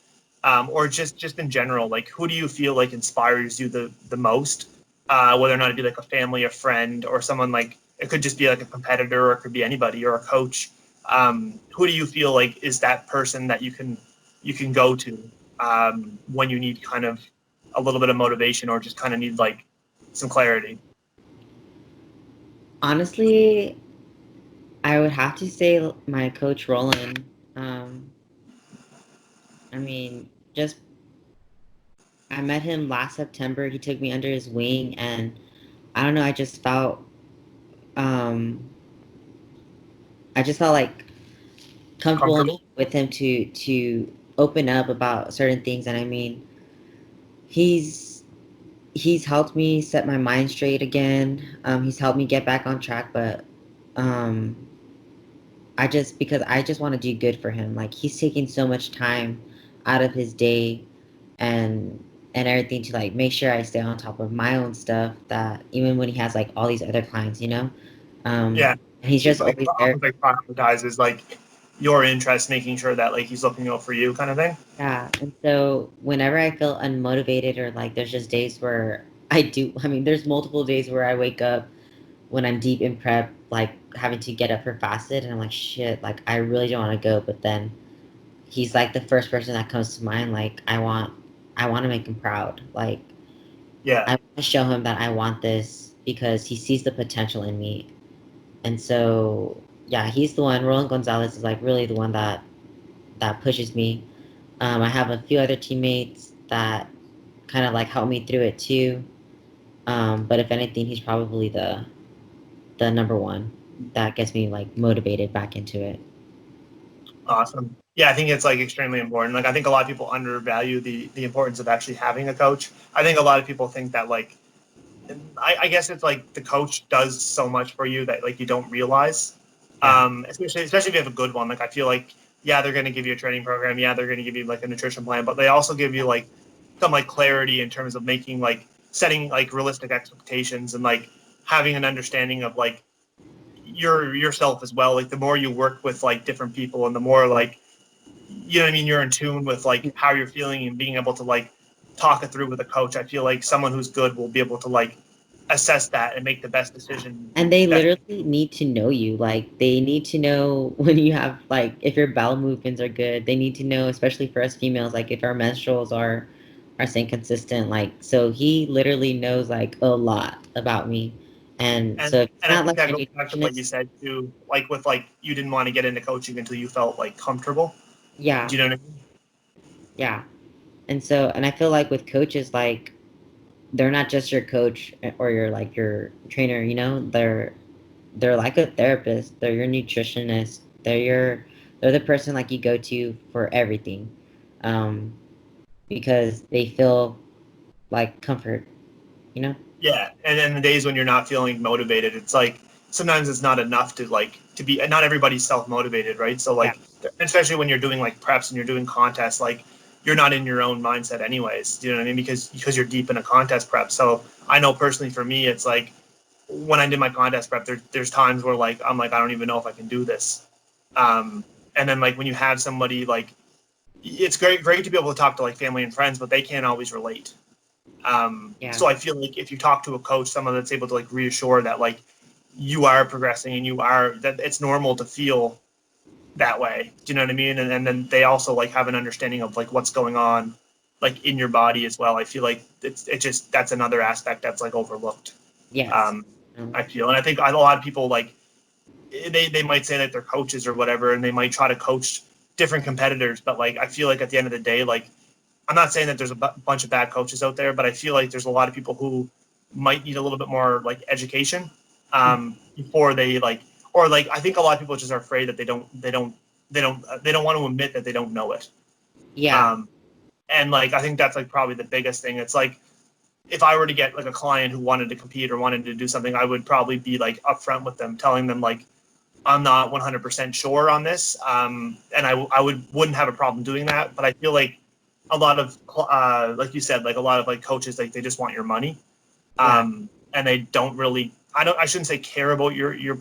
or just in general, like who do you feel like inspires you the most? Whether or not it be like a family, a friend, or someone like it could just be like a competitor, or it could be anybody, or a coach. Who do you feel like is that person that you can go to when you need kind of a little bit of motivation or just kind of need like some clarity? Honestly, I would have to say my coach Roland. Um, I mean, just I met him last September. He took me under his wing, and I don't know. Um, I just felt like comfortable enough Comfortable? with him to open up about certain things. And I mean, he's he's helped me set my mind straight again. He's helped me get back on track, but um, because I just want to do good for him. Like he's taking so much time out of his day and and everything to like make sure I stay on top of my own stuff that even when he has like all these other clients, you know. Yeah. And he's He's just like always there. almost like prioritizes like your interest, making sure that like he's looking out for you kind of thing. Yeah. And so whenever I feel unmotivated or like there's just days where I mean, there's multiple days where I wake up when I'm deep in prep, like having to get up for fasted, and I'm like, shit, like I really don't want to go. But then he's like the first person that comes to mind. Like I want to make him proud. Like Yeah. I want to show him that I want this because he sees the potential in me. And so, yeah, he's the one. Roland Gonzalez is like really the one that pushes me. I have a few other teammates that kind of like help me through it too. But if anything, he's probably the number one that gets me like motivated back into it. Awesome. Yeah, I think it's like extremely important. Like I think a lot of people undervalue the importance of actually having a coach. I think a lot of people think that like I guess it's like the coach does so much for you that like you don't realize. Yeah, Especially if you have a good one. Like I feel like yeah, they're going to give you a training program. Yeah, they're going to give you like a nutrition plan, but they also give you like some like clarity in terms of making like setting like realistic expectations and like having an understanding of like yourself as well. Like the more you work with like different people and the more like, you know what I mean, you're in tune with like how you're feeling and being able to like talk it through with a coach. I feel like someone who's good will be able to like assess that and make the best decision. And they literally need to know you. Like they need to know when you have like if your bowel movements are good. They need to know, especially for us females, like if our menstruals are staying consistent. Like so he literally knows like a lot about me. And so if it's and I not think like that your goes back to what you nutritionist, said too, like with like you didn't want to get into coaching until you felt like comfortable. yeah, Do you know what I mean? yeah. And so and I feel like with coaches, like they're not just your coach or your like your trainer, you know, they're like a therapist. They're your nutritionist. They're the person like you go to for everything, um, because they feel like comfort. You know? Yeah, and then the days when you're not feeling motivated, it's like sometimes it's not enough to like to be. Not everybody's self motivated, right? So Yeah. like, especially when you're doing like preps and you're doing contests, like you're not in your own mindset anyways. Do you know what I mean? Because you're deep in a contest prep. So I know personally for me, it's like when I did my contest prep, there's times where like I'm like I don't even know if I can do this. Um, and then like when you have somebody like, it's great to be able to talk to like family and friends, but they can't always relate. Yeah. So I feel like if you talk to a coach, someone that's able to like reassure that like you are progressing and you are that it's normal to feel that way. Do you know what I mean? And then they also like have an understanding of like what's going on like in your body as well. I feel like it just that's another aspect that's like overlooked. Yes. Um, I feel, and I think a lot of people like they might say that they're coaches or whatever, and they might try to coach different competitors, but like I feel like at the end of the day, like I'm not saying that there's a bunch of bad coaches out there, but I feel like there's a lot of people who might need a little bit more like education before they like, or like I think a lot of people just are afraid that they don't want to admit that they don't know it. Yeah. Um, and like I think that's like probably the biggest thing. It's like if I were to get like a client who wanted to compete or wanted to do something, I would probably be like upfront with them, telling them like I'm not 100% sure on this, and I wouldn't have a problem doing that. But I feel like a lot of like you said, like a lot of like coaches, like they just want your money, Yeah. and they don't really. I shouldn't say care about your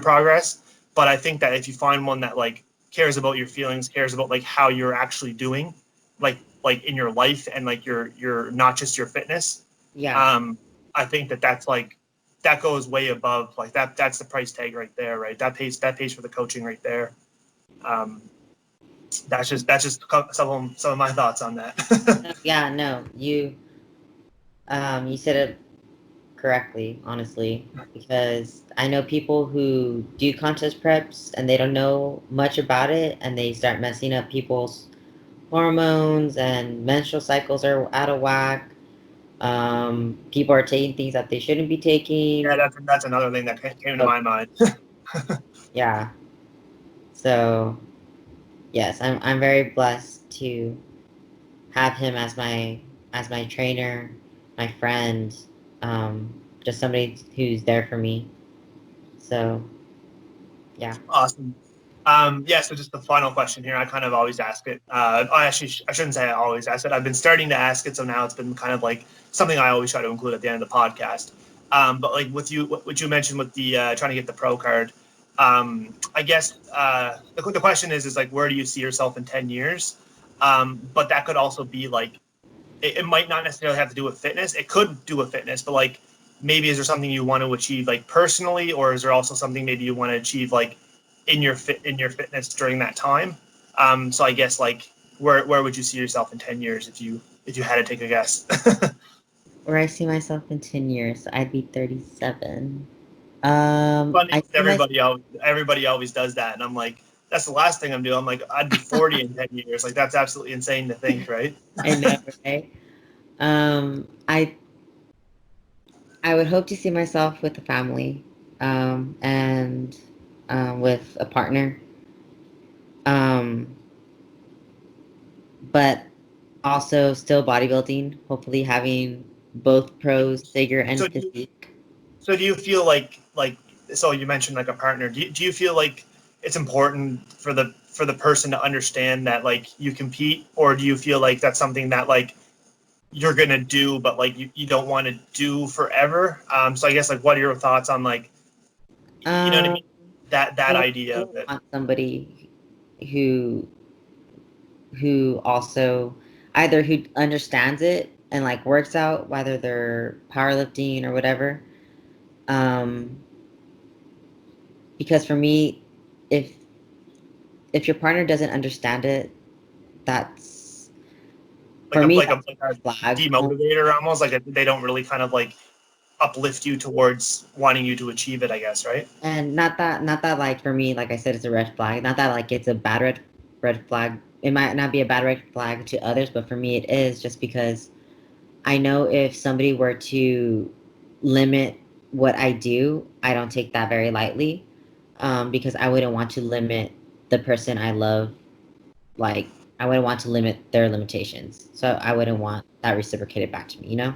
progress, but I think that if you find one that like cares about your feelings, cares about like how you're actually doing, like in your life and like your not just your fitness, Yeah. um, I think that that's like that goes way above like that's the price tag right there, right? That pays for the coaching right there. Um, that's just some of my thoughts on that. Yeah. No, you said it correctly, honestly, because I know people who do contest preps and they don't know much about it, and they start messing up people's hormones and menstrual cycles are out of whack. People are taking things that they shouldn't be Yeah, taking. that's another thing that came to So, my mind. yeah. So yes, I'm very blessed to have him as my trainer, my friend, just somebody who's there for me. So yeah. Awesome. Yeah, so just the final question here. I kind of always ask it. I shouldn't say I always ask it. I've been starting to ask it, so now it's been kind of like something I always try to include at the end of the podcast. But like with you, what you mentioned with the trying to get the pro card, I guess the question is like where do you see yourself in 10 years? But that could also be like it might not necessarily have to do with fitness. It could do with fitness, but like maybe is there something you want to achieve like personally, or is there also something maybe you want to achieve like in your fitness during that time? So I guess like where would you see yourself in 10 years if you had to take a guess? Where I see myself in 10 years, I'd be 37. Funny, I see myself. everybody always does that, and I'm like, that's the last thing I'm doing. I'm like, I'd be 40 in 10 years. Like that's absolutely insane to think, right? I know, right? Um, I I would hope to see myself with a family, and with a partner. Um, but also still bodybuilding, hopefully having both pros, figure and So physique. So do you feel like so you mentioned like a partner. Do you feel like it's important for the person to understand that like you compete, or do you feel like that's something that like you're gonna do, but like you don't want to do forever. So I guess like, what are your thoughts on like, you know what I Um, mean? That I idea would of it. want somebody who also either who understands it and like works out whether they're powerlifting or whatever. Um, because for me, if your partner doesn't understand it, that's Like for a me like a, that's like a a red flag. demotivator almost, like they don't really kind of like uplift you towards wanting you to achieve it, I guess, right? And not that like for me, like I said, it's a red flag. Not that like it's a bad red flag. It might not be a bad red flag to others, but for me it is, just because I know if somebody were to limit what I do, I don't take that very lightly, because I wouldn't want to limit the person I love. Like, I wouldn't want to limit their limitations. So I wouldn't want that reciprocated back to me, you know?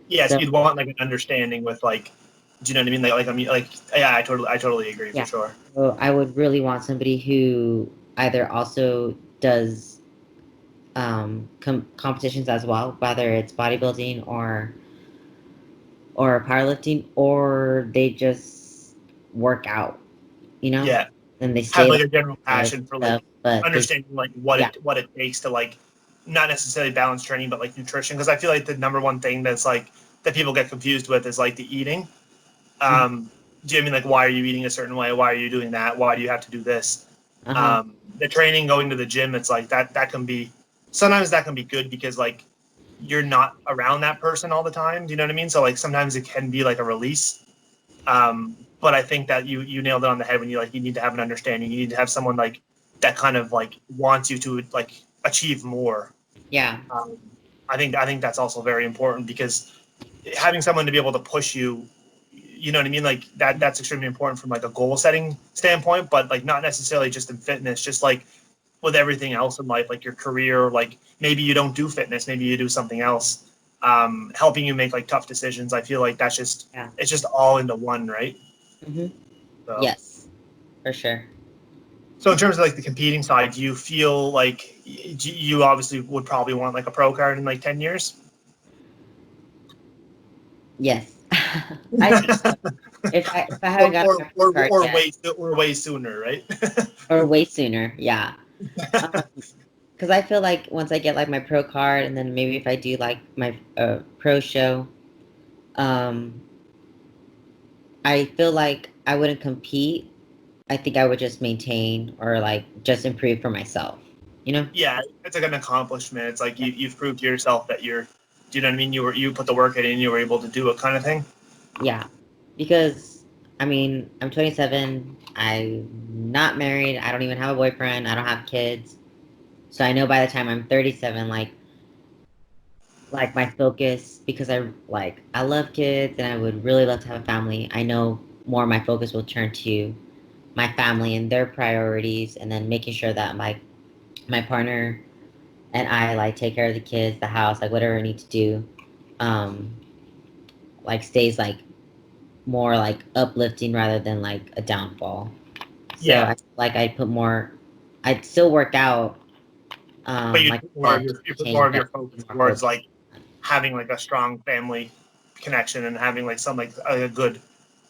Yes, So, you'd want like an understanding with like, do you know what I mean? Like I mean, like yeah, I totally agree for yeah. sure. So I would really want somebody who either also does competitions as well, whether it's bodybuilding or powerlifting, or they just work out, you know, Yeah, and they have stay like like a general this passion for like stuff, but they, understanding like what yeah, it takes to like not necessarily balance training, but like nutrition. Because I feel like the number one thing that's like that people get confused with is like the eating. mhm, Do you mean like why are you eating a certain way? Why are you doing that? Why do you have to do this? uh-huh, The training, going to the gym, it's like that can be sometimes that can be good because like you're not around that person all the time. Do you know what I mean? So like sometimes it can be like a release. But I think that you nailed it on the head when you like you need to have an understanding. You need to have someone like that kind of like wants you to like achieve more. yeah, Um, I think that's also very important because having someone to be able to push you, you know what I mean, like that's extremely important from like a goal setting standpoint, but like not necessarily just in fitness, just like with everything else in life, like your career, like maybe you don't do fitness, maybe you do something else, helping you make like tough decisions. I feel like that's just yeah, it's just all into one, right? hmm, So yes, for sure, so in terms of like the competing side, do you feel like you obviously would probably want like a pro card in like 10 years? yes. I think so. If I haven't gotten my pro card yet, Or way sooner, right? or way sooner, yeah. Because I feel like once I get like my pro card, and then maybe if I do like my pro show, um, I feel like I wouldn't compete. I think I would just maintain or like just improve for myself, you know? Yeah, it's like an accomplishment. It's like Yeah. you've proved to yourself that you're, do you know what I mean? You put the work in and you were able to do it, kind of thing. Yeah. Because I mean, I'm 27. I'm not married. I don't even have a boyfriend. I don't have kids. So I know by the time I'm 37, like my focus, because I love kids and I would really love to have a family. I know more of my focus will turn to my family and their priorities, and then making sure that my partner and I like take care of the kids, the house, like whatever I need to do, um, like stays like more like uplifting rather than like a downfall. So Yeah, I like I'd still work out, but like I said, to you put more maintain, of but your focus more towards focus. like having like a strong family connection and having like some like a good,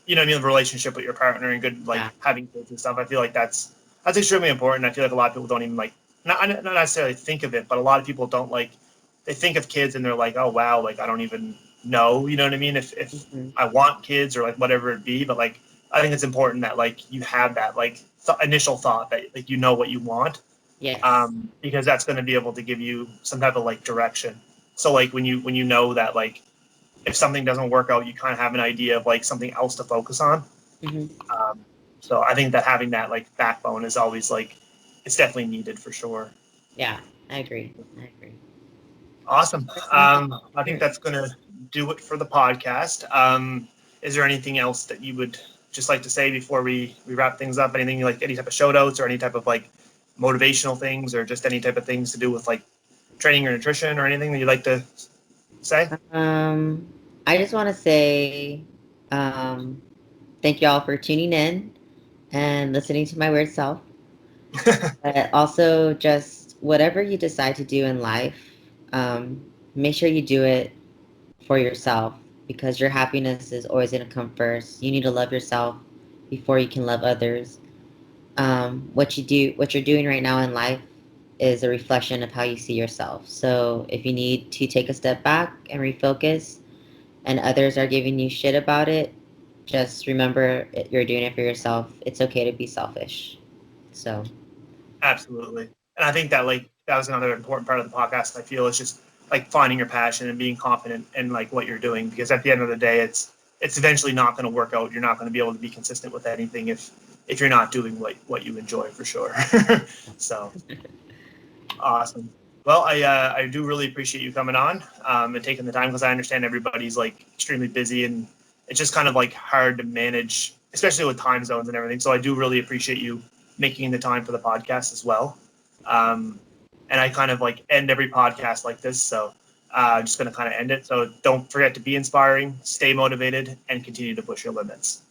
you know what I mean, relationship with your partner and good like Yeah. having kids and stuff. I feel like that's extremely important. I feel like a lot of people don't even like not necessarily think of it, but a lot of people don't like they think of kids and they're like, oh wow, like I don't even know, you know what I mean? If Hmm. I want kids or like whatever it be, but like I think it's important that like you have that like initial thought that like you know what you want, Yes. because that's going to be able to give you some type of like direction. So like when you know that like if something doesn't work out, you kind of have an idea of like something else to focus on. Hmm. Um, so I think that having that like backbone is always like it's definitely needed for sure. Yeah, I agree. I agree. Awesome. Sounds I think good. that's going to do it for the podcast. Is there anything else that you would just like to say before we wrap things up? Anything like any type of shout outs or any type of like motivational things or just any type of things to do with like training or nutrition or anything that you'd like to say? Um, I just want to say, um, thank you all for tuning in and listening to my weird self. But also, just whatever you decide to do in life, um, make sure you do it for yourself, because your happiness is always going to come first. You need to love yourself before you can love others. What you're doing right now in life is a reflection of how you see yourself. So if you need to take a step back and refocus, and others are giving you shit about it, just remember you're doing it for yourself. It's okay to be selfish. So, Absolutely. And I think that like that was another important part of the podcast. I feel is just like finding your passion and being confident in like what you're doing, because at the end of the day, it's eventually not going to work out. You're not going to be able to be consistent with anything if you're not doing what you enjoy, for sure. So awesome. Well, I do really appreciate you coming on and taking the time, because I understand everybody's like extremely busy, and it's just kind of like hard to manage, especially with time zones and everything. So I do really appreciate you making the time for the podcast as well. Um, and I kind of like end every podcast like this, so I'm just going to kind of end it. So don't forget to be inspiring, stay motivated, and continue to push your limits.